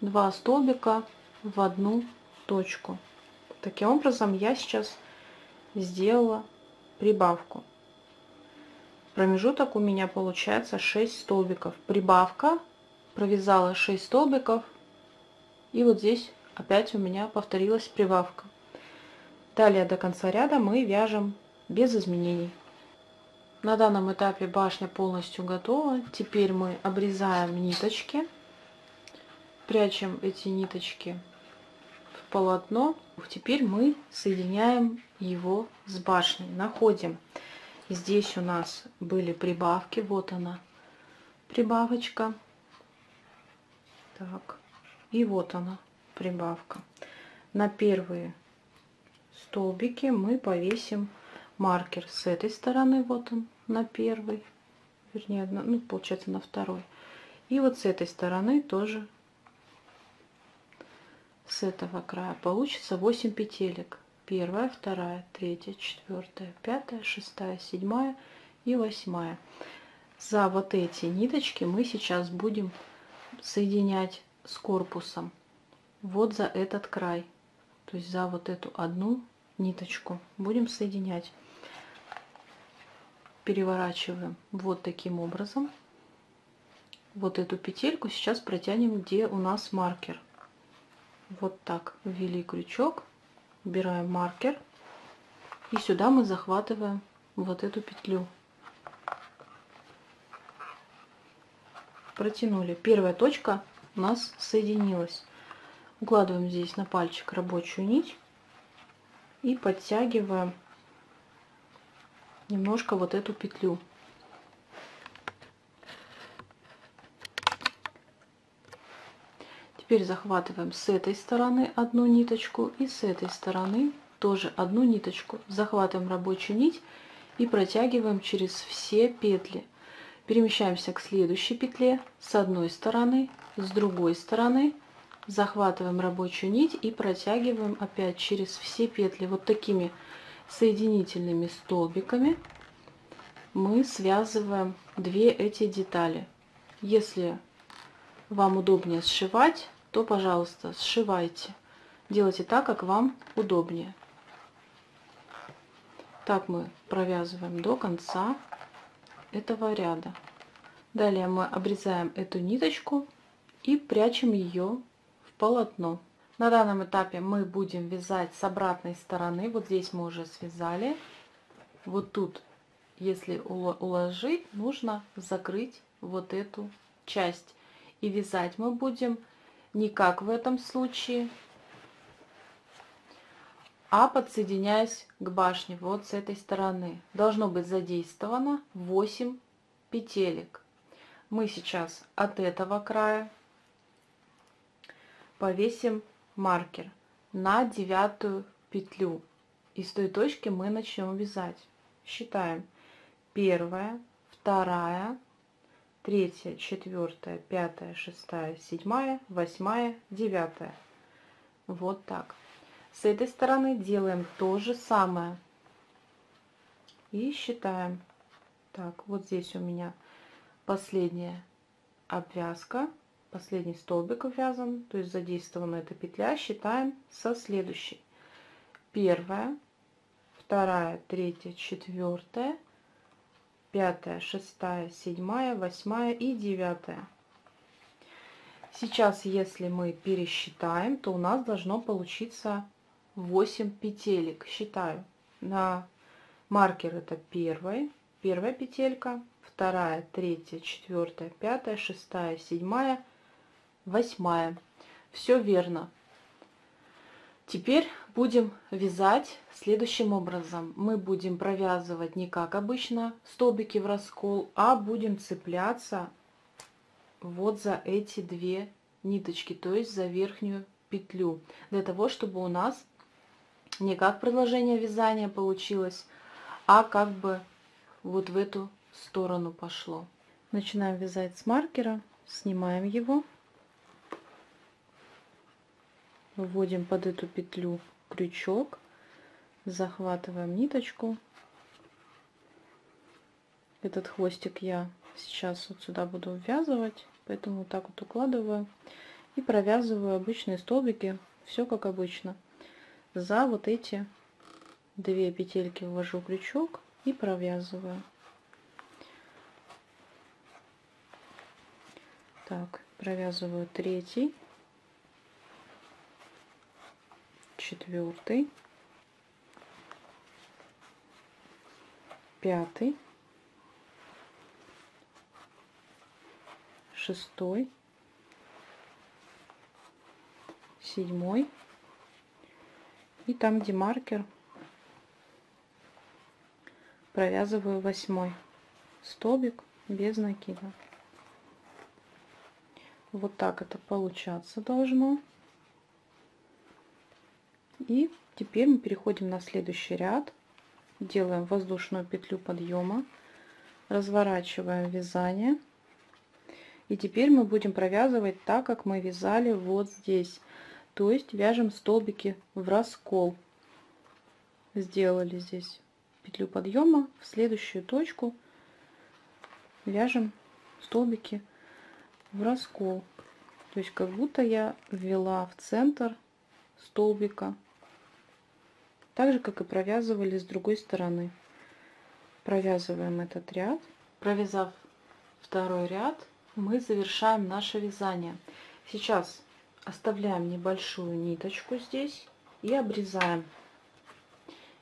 2 столбика в одну точку. Таким образом я сейчас сделала прибавку. Промежуток у меня получается 6 столбиков. Прибавка, провязала 6 столбиков, и вот здесь опять у меня повторилась прибавка. Далее до конца ряда мы вяжем без изменений. На данном этапе башня полностью готова. Теперь мы обрезаем ниточки, прячем эти ниточки в полотно. Теперь мы соединяем его с башней. Находим, здесь у нас были прибавки, вот она прибавочка, так, и вот она прибавка. На первые столбики мы повесим маркер с этой стороны, вот он на первый, вернее, ну, получается на второй, и вот с этой стороны тоже, с этого края получится 8 петелек: 1, 2, 3, 4, 5, 6, 7 и 8. За вот эти ниточки мы сейчас будем соединять с корпусом вот за этот край, то есть за вот эту одну ниточку будем соединять. Переворачиваем вот таким образом. Вот эту петельку сейчас протянем, где у нас маркер. Вот так ввели крючок, убираем маркер, и сюда мы захватываем вот эту петлю. Протянули. Первая точка у нас соединилась. Укладываем здесь на пальчик рабочую нить и подтягиваем немножко вот эту петлю. Теперь захватываем с этой стороны одну ниточку и с этой стороны тоже одну ниточку. Захватываем рабочую нить и протягиваем через все петли. Перемещаемся к следующей петле с одной стороны, с другой стороны. Захватываем рабочую нить и протягиваем опять через все петли. Вот такими соединительными столбиками мы связываем 2 эти детали. Если вам удобнее сшивать, то, пожалуйста, сшивайте. Делайте так, как вам удобнее. Так мы провязываем до конца этого ряда. Далее мы обрезаем эту ниточку и прячем ее в полотно. На данном этапе мы будем вязать с обратной стороны. Вот здесь мы уже связали. вот тут, если уложить, нужно закрыть вот эту часть. И вязать мы будем не как в этом случае, а подсоединяясь к башне вот с этой стороны. Должно быть задействовано 8 петелек. Мы сейчас от этого края повесим маркер на 9 петлю. И с той точки мы начнем вязать. Считаем: 1, 2, 3, 4, 5, 6, 7, 8, 9. Вот так. С этой стороны делаем то же самое. И считаем. Так, вот здесь у меня последняя обвязка, последний столбик ввязан, то есть задействована эта петля. Считаем со следующей: 1, 2, 3, 4, 5, 6, 7, 8 и 9. Сейчас, если мы пересчитаем, то у нас должно получиться 8 петелек. Считаю. На маркер это первая петелька, 2, 3, 4, 5, 6, 7, 8. Все верно. Теперь будем вязать следующим образом. Мы будем провязывать не как обычно столбики в раскол, а будем цепляться вот за эти две ниточки, то есть за верхнюю петлю, для того, чтобы у нас не как продолжение вязания получилось, а как бы вот в эту сторону пошло. Начинаем вязать с маркера, снимаем его, вводим под эту петлю крючок, захватываем ниточку. Этот хвостик я сейчас вот сюда буду ввязывать, поэтому вот так вот укладываю и провязываю обычные столбики, все как обычно. За вот эти две петельки ввожу крючок и провязываю. Так, провязываю 3, 4, 5, 6, 7 и там, где маркер, провязываю 8 столбик без накида. Вот так это получаться должно. И теперь мы переходим на следующий ряд, делаем воздушную петлю подъема, разворачиваем вязание. И теперь мы будем провязывать так, как мы вязали вот здесь. То есть вяжем столбики в раскол. Сделали здесь петлю подъема, в следующую точку вяжем столбики в раскол. То есть как будто я ввела в центр столбика. Так же, как и провязывали с другой стороны. Провязываем этот ряд. Провязав второй ряд, мы завершаем наше вязание. Сейчас оставляем небольшую ниточку здесь и обрезаем.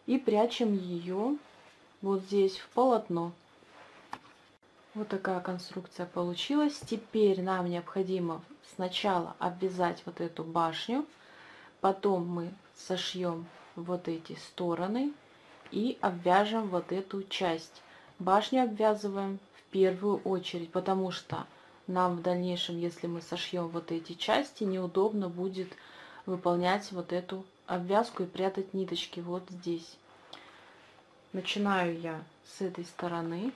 И прячем ее вот здесь в полотно. Вот такая конструкция получилась. Теперь нам необходимо сначала обвязать вот эту башню, потом мы сошьем вот эти стороны и обвяжем вот эту часть. Башню обвязываем в первую очередь, потому что нам в дальнейшем, если мы сошьем вот эти части, неудобно будет выполнять вот эту обвязку и прятать ниточки вот здесь. Начинаю я с этой стороны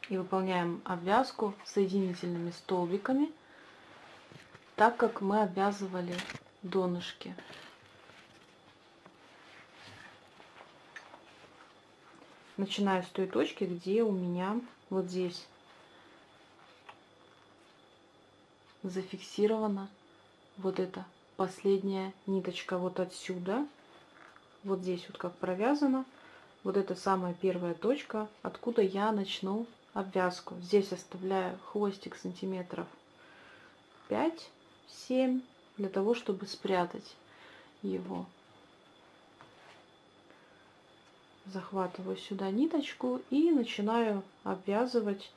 и выполняем обвязку соединительными столбиками, так как мы обвязывали донышки. Начинаю с той точки, где у меня вот здесь зафиксирована вот эта последняя ниточка, вот отсюда, вот здесь вот как провязано, вот это самая первая точка, откуда я начну обвязку. Здесь оставляю хвостик сантиметров 5-7 для того, чтобы спрятать его. захватываю сюда ниточку и начинаю обвязывать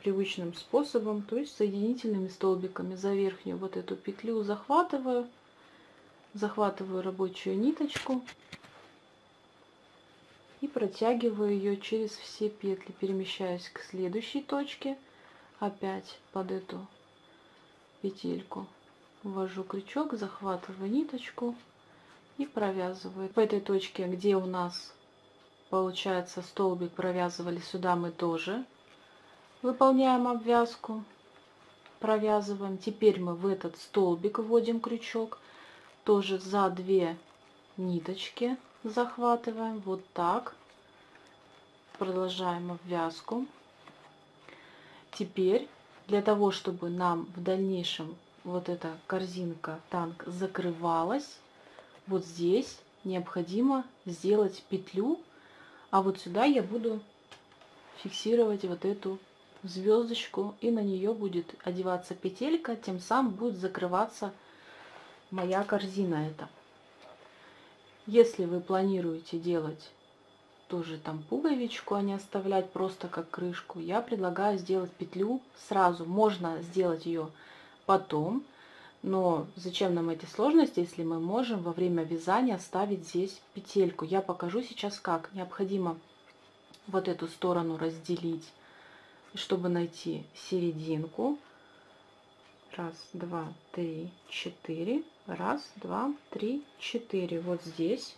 привычным способом, то есть соединительными столбиками. За верхнюю вот эту петлю захватываю рабочую ниточку и протягиваю ее через все петли, перемещаясь к следующей точке, опять под эту петельку ввожу крючок, захватываю ниточку и провязываю. В этой точке, где у нас получается столбик провязывали, сюда мы тоже выполняем обвязку, провязываем. Теперь мы в этот столбик вводим крючок, тоже за 2 ниточки захватываем, вот так, продолжаем обвязку. Теперь для того, чтобы нам в дальнейшем вот эта корзинка танк закрывалась, вот здесь необходимо сделать петлю, а вот сюда я буду фиксировать вот эту звездочку, и на нее будет одеваться петелька, тем самым будет закрываться моя корзина эта. Если вы планируете делать тоже там пуговичку, а не оставлять просто как крышку, я предлагаю сделать петлю сразу. Можно сделать ее потом, но зачем нам эти сложности, если мы можем во время вязания оставить здесь петельку. Я покажу сейчас как. Необходимо вот эту сторону разделить, чтобы найти серединку. Раз, два, три, четыре. Раз, два, три, четыре. Вот здесь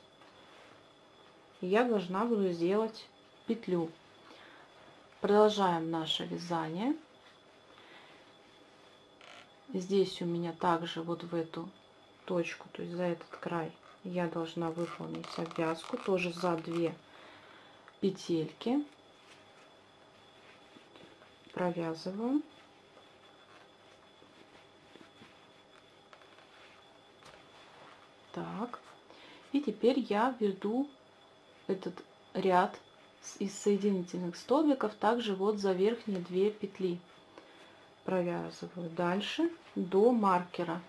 я должна буду сделать петлю. Продолжаем наше вязание. Здесь у меня также вот в эту точку, то есть за этот край, я должна выполнить обвязку тоже за 2 петельки. Провязываю. Так. И теперь я веду этот ряд из соединительных столбиков также вот за верхние 2 петли. Провязываю дальше до маркера.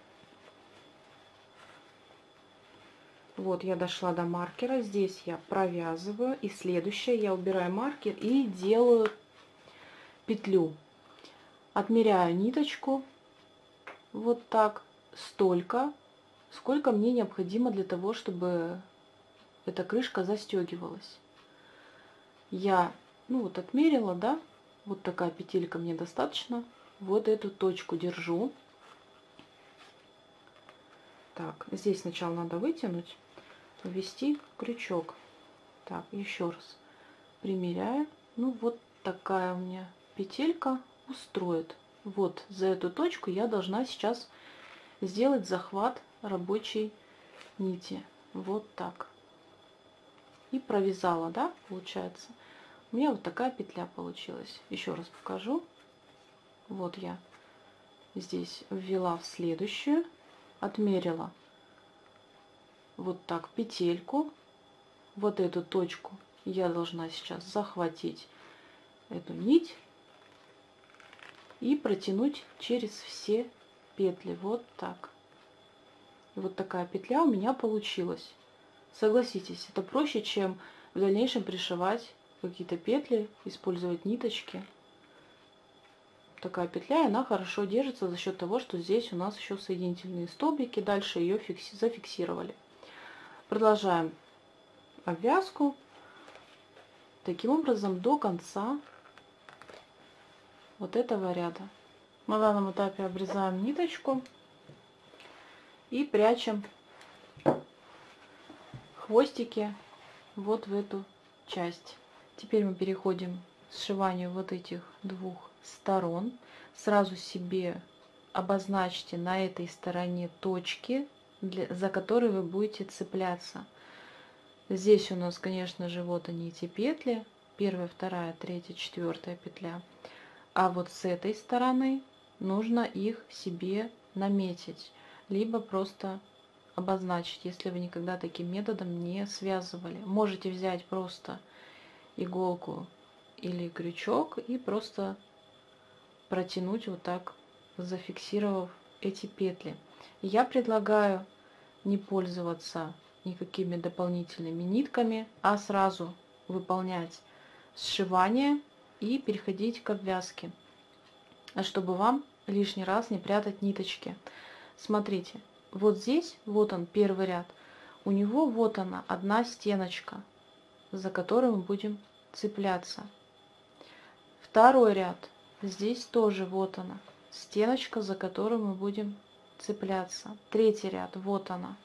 Вот я дошла до маркера, здесь я провязываю, и следующее я убираю маркер и делаю петлю. Отмеряю ниточку вот так, столько, сколько мне необходимо для того, чтобы эта крышка застегивалась. Я, ну вот отмерила, да, вот такая петелька мне достаточно. Вот эту точку держу. Так, здесь сначала надо вытянуть, ввести крючок. Так, еще раз примеряю. Ну вот такая у меня петелька устроит. Вот за эту точку я должна сейчас сделать захват рабочей нити. Вот так. И провязала, да, получается. У меня вот такая петля получилась. Еще раз покажу. Вот я здесь ввела в следующую, отмерила вот так петельку. Вот эту точку я должна сейчас захватить эту нить и протянуть через все петли. Вот так. И вот такая петля у меня получилась. Согласитесь, это проще, чем в дальнейшем пришивать какие-то петли, использовать ниточки. Такая петля, и она хорошо держится за счет того, что здесь у нас еще соединительные столбики. Дальше ее зафиксировали. Продолжаем обвязку таким образом до конца вот этого ряда. На данном этапе обрезаем ниточку и прячем хвостики вот в эту часть. Теперь мы переходим к сшиванию вот этих 2 сторон. Сразу себе обозначьте на этой стороне точки, за которые вы будете цепляться. Здесь у нас, конечно же, вот они, эти петли. 1, 2, 3, 4 петля. А вот с этой стороны нужно их себе наметить, либо просто обозначить, если вы никогда таким методом не связывали. Можете взять просто иголку или крючок и просто протянуть вот так, зафиксировав эти петли. Я предлагаю не пользоваться никакими дополнительными нитками, а сразу выполнять сшивание и переходить к обвязке, чтобы вам лишний раз не прятать ниточки. Смотрите, вот здесь, вот он первый ряд, у него вот она одна стеночка, за которую мы будем цепляться. Второй ряд, здесь тоже вот она стеночка, за которую мы будем цепляться. Третий ряд, вот она,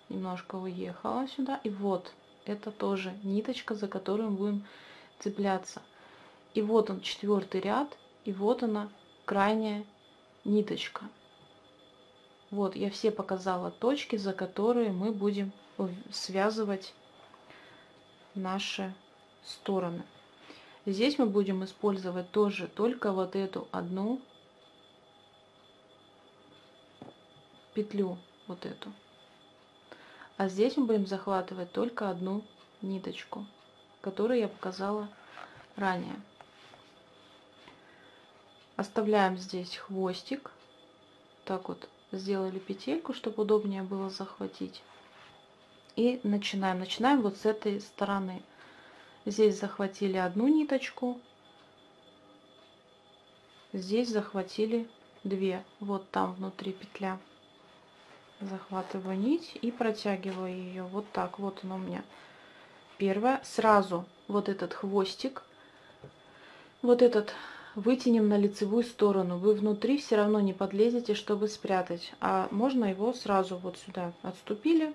немножко уехала сюда, и вот это тоже ниточка, за которую мы будем цепляться. И вот он четвертый ряд, и вот она крайняя ниточка. Вот я все показала точки, за которые мы будем связывать наши стороны. Здесь мы будем использовать тоже только вот эту одну петлю, вот эту. А здесь мы будем захватывать только одну ниточку, которую я показала ранее. Оставляем здесь хвостик. Так вот сделали петельку, чтобы удобнее было захватить. И начинаем. Начинаем вот с этой стороны. Здесь захватили одну ниточку. Здесь захватили две. Вот там внутри петля. Захватываю нить и протягиваю ее. Вот так. Вот она у меня. Первая. Сразу вот этот хвостик. Вот этот вытянем на лицевую сторону. Вы внутри все равно не подлезете, чтобы спрятать. А можно его сразу вот сюда отступили.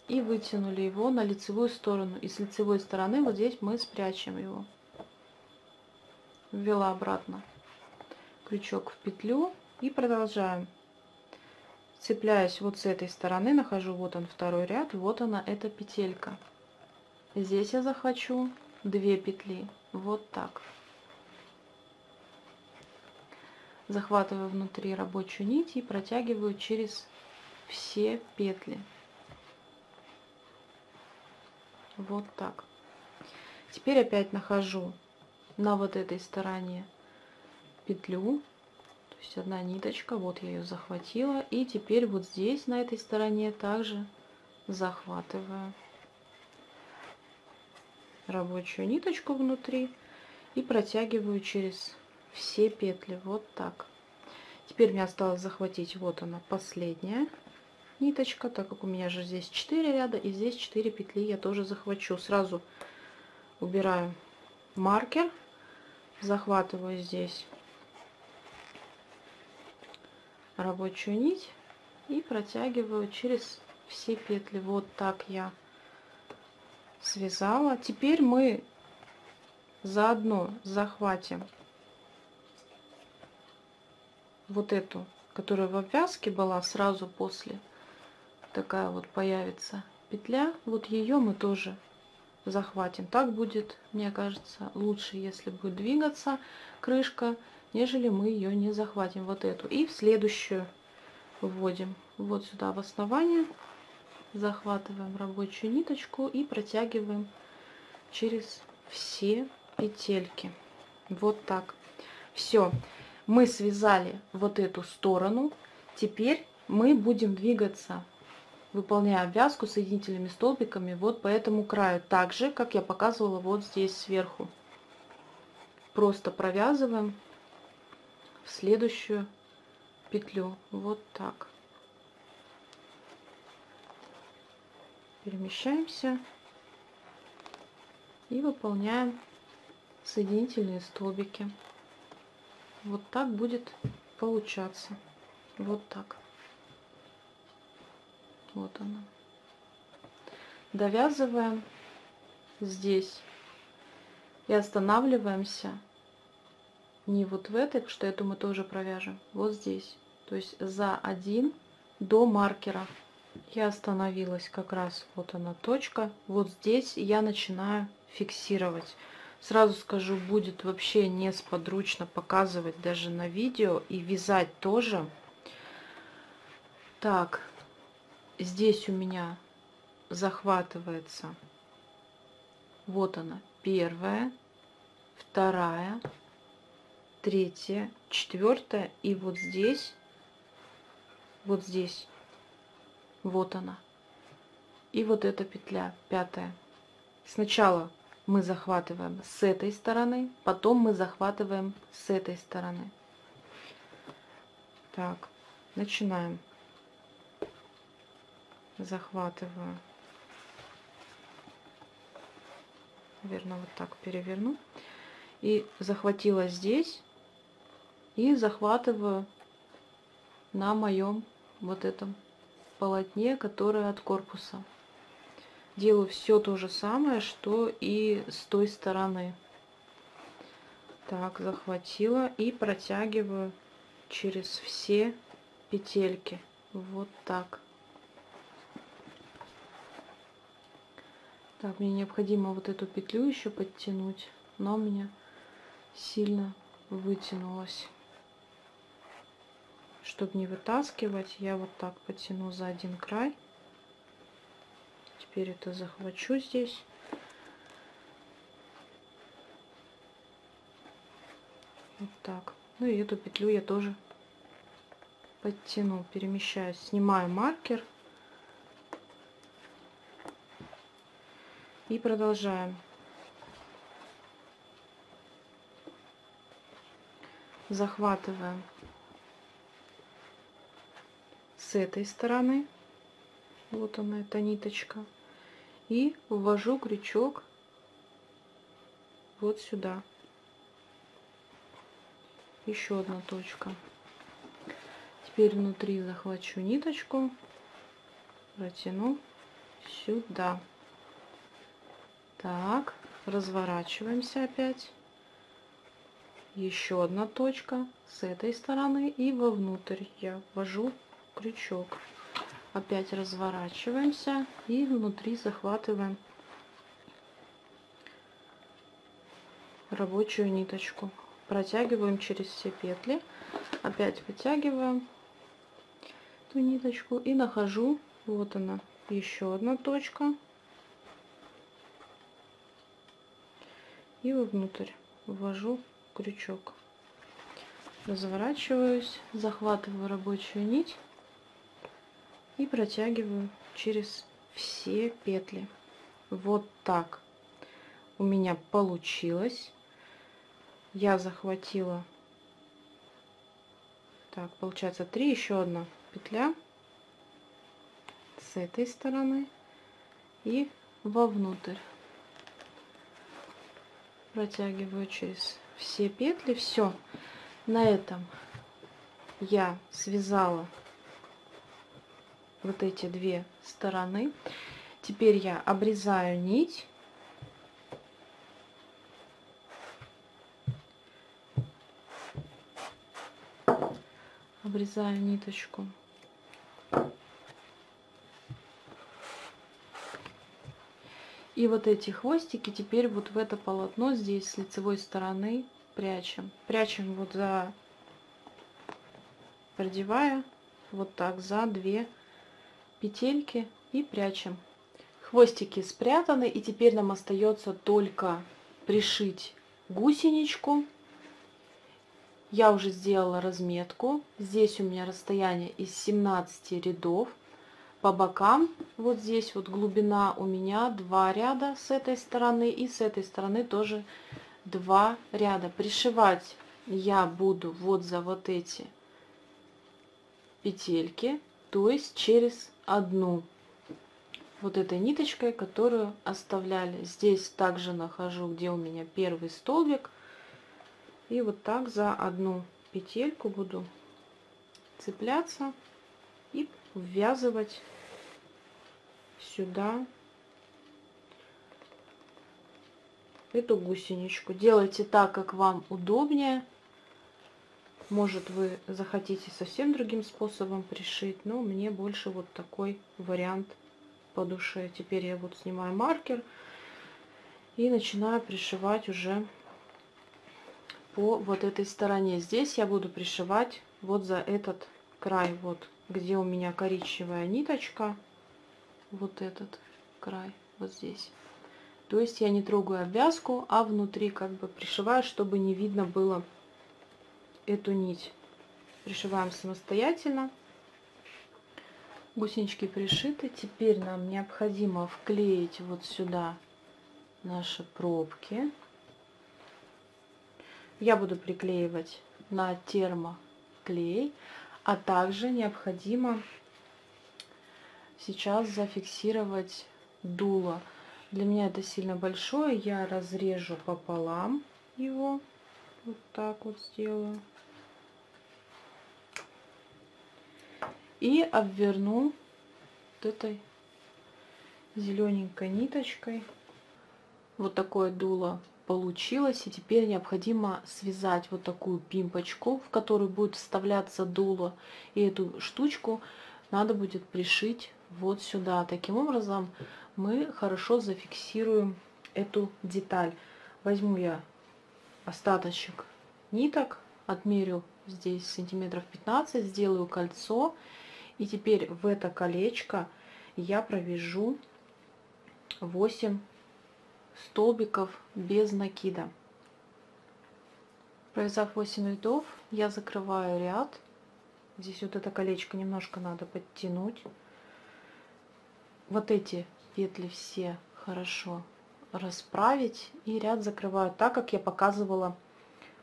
И вытянули его на лицевую сторону. И с лицевой стороны вот здесь мы спрячем его. Ввела обратно крючок в петлю. И продолжаем. Цепляюсь вот с этой стороны. Нахожу, вот он второй ряд. Вот она, эта петелька. Здесь я захвачу 2 петли. Вот так. Захватываю внутри рабочую нить и протягиваю через все петли. Вот так. Теперь опять нахожу на вот этой стороне петлю. То есть одна ниточка. Вот я ее захватила. И теперь вот здесь, на этой стороне, также захватываю рабочую ниточку внутри и протягиваю через все петли. Вот так. Теперь мне осталось захватить, вот она, последняя ниточка, так как у меня же здесь 4 ряда, и здесь 4 петли я тоже захвачу. Сразу убираю маркер, захватываю здесь рабочую нить и протягиваю через все петли. Вот так я связала. Теперь мы заодно захватим вот эту, которая в обвязке была, сразу после. Такая вот появится петля. Вот ее мы тоже захватим. Так будет, мне кажется, лучше, если будет двигаться крышка, нежели мы ее не захватим. Вот эту. И в следующую вводим вот сюда в основание. Захватываем рабочую ниточку и протягиваем через все петельки. Вот так. Все. Мы связали вот эту сторону. Теперь мы будем двигаться, выполняя обвязку соединительными столбиками вот по этому краю. Так же, как я показывала вот здесь сверху. Просто провязываем в следующую петлю. Вот так. Перемещаемся и выполняем соединительные столбики. Вот так будет получаться. Вот так. Вот она. Довязываем здесь и останавливаемся не вот в этой, потому что эту мы тоже провяжем, вот здесь. То есть за один до маркера. Я остановилась как раз, вот она точка. Вот здесь я начинаю фиксировать. Сразу скажу, будет вообще несподручно показывать даже на видео и вязать тоже. Так, здесь у меня захватывается, вот она, первая, вторая, третья, четвертая, и вот здесь Вот она. И вот эта петля, 5-я. Сначала мы захватываем с этой стороны, потом мы захватываем с этой стороны. Так, начинаем. Захватываю. Наверное, вот так переверну. И захватила здесь. И захватываю на моем вот этом полотне, которое от корпуса. Делаю все то же самое, что и с той стороны. Так, захватила и протягиваю через все петельки. Вот так. Так, мне необходимо вот эту петлю еще подтянуть, но у меня сильно вытянулась. Чтобы не вытаскивать, я вот так потяну за один край. Теперь это захвачу здесь. Вот так. Ну и эту петлю я тоже подтяну, перемещаюсь, снимаю маркер и продолжаем. Захватываем с этой стороны, вот она, эта ниточка, и ввожу крючок вот сюда. Еще одна точка. Теперь внутри захвачу ниточку, протяну сюда. Так, разворачиваемся опять. Еще одна точка с этой стороны и вовнутрь я ввожу крючок. Опять разворачиваемся и внутри захватываем рабочую ниточку. Протягиваем через все петли. Опять вытягиваем эту ниточку и нахожу, вот она, еще одна точка. И вовнутрь ввожу крючок. Разворачиваюсь, захватываю рабочую нить и протягиваю через все петли. Вот так у меня получилось. Я захватила, так, получается 3, еще одна петля с этой стороны и вовнутрь. Протягиваю через все петли. Все, на этом я связала вот эти две стороны. Теперь я обрезаю нить. Обрезаю ниточку. И вот эти хвостики теперь вот в это полотно здесь с лицевой стороны прячем. Прячем вот за, продевая вот так за 2 петельки и прячем. Хвостики спрятаны, и теперь нам остается только пришить гусеничку. Я уже сделала разметку. Здесь у меня расстояние из 17 рядов. По бокам, вот здесь вот глубина у меня 2 ряда с этой стороны, и с этой стороны тоже 2 ряда. Пришивать я буду вот за вот эти петельки, то есть через одну, вот этой ниточкой, которую оставляли. Здесь также нахожу, где у меня первый столбик, и вот так за одну петельку буду цепляться и ввязывать сюда эту гусеничку. Делайте так, как вам удобнее. Может, вы захотите совсем другим способом пришить, но мне больше вот такой вариант по душе. Теперь я вот снимаю маркер и начинаю пришивать уже по вот этой стороне. Здесь я буду пришивать вот за этот край, вот где у меня коричневая ниточка, вот этот край, вот здесь. То есть я не трогаю обвязку, а внутри как бы пришиваю, чтобы не видно было эту нить. Пришиваем самостоятельно. Гусенички пришиты. Теперь нам необходимо вклеить вот сюда наши пробки. Я буду приклеивать на термоклей, а также необходимо сейчас зафиксировать дуло. Для меня это сильно большое, я разрежу пополам его, вот так вот сделаю. И обверну вот этой зелененькой ниточкой. Вот такое дуло получилось. И теперь необходимо связать вот такую пимпочку, в которую будет вставляться дуло. И эту штучку надо будет пришить вот сюда. Таким образом мы хорошо зафиксируем эту деталь. Возьму я остаточек ниток, отмерю здесь сантиметров 15, сделаю кольцо. И теперь в это колечко я провяжу 8 столбиков без накида. Провязав 8 рядов, я закрываю ряд. Здесь вот это колечко немножко надо подтянуть. Вот эти петли все хорошо расправить. И ряд закрываю так, как я показывала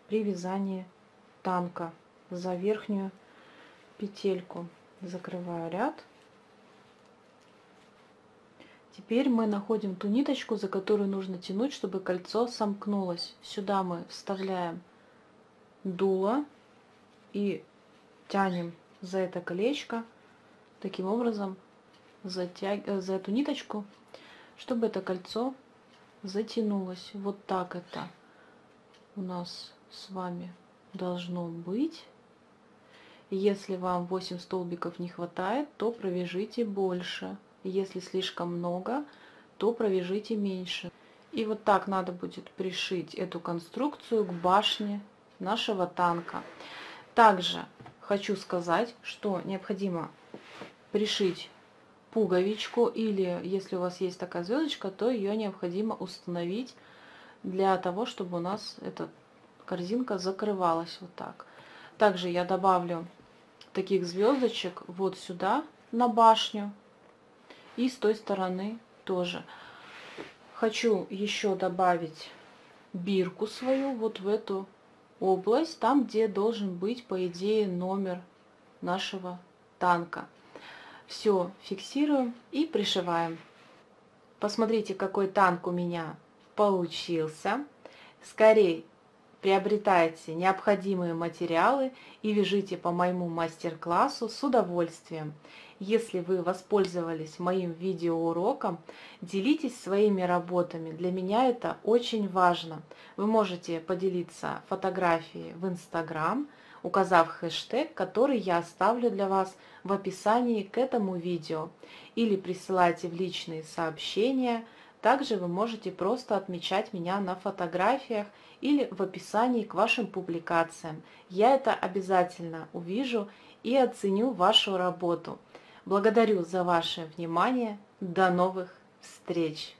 при вязании танка. За верхнюю петельку закрываю ряд. Теперь мы находим ту ниточку, за которую нужно тянуть, чтобы кольцо сомкнулось. Сюда мы вставляем дуло и тянем за это колечко. Таким образом за эту ниточку, чтобы это кольцо затянулось. Вот так это у нас с вами должно быть. Если вам 8 столбиков не хватает, то провяжите больше. Если слишком много, то провяжите меньше. И вот так надо будет пришить эту конструкцию к башне нашего танка. Также хочу сказать, что необходимо пришить пуговичку, или если у вас есть такая звездочка, то ее необходимо установить для того, чтобы у нас эта корзинка закрывалась вот так. Также я добавлю таких звездочек вот сюда на башню и с той стороны тоже. Хочу еще добавить бирку свою вот в эту область, там где должен быть по идее номер нашего танка. Все фиксируем и пришиваем. Посмотрите, какой танк у меня получился. Скорей приобретайте необходимые материалы и вяжите по моему мастер-классу с удовольствием. Если вы воспользовались моим видеоуроком, делитесь своими работами. Для меня это очень важно. Вы можете поделиться фотографией в Instagram, указав хэштег, который я оставлю для вас в описании к этому видео, или присылайте в личные сообщения. Также вы можете просто отмечать меня на фотографиях или в описании к вашим публикациям. Я это обязательно увижу и оценю вашу работу. Благодарю за ваше внимание. До новых встреч!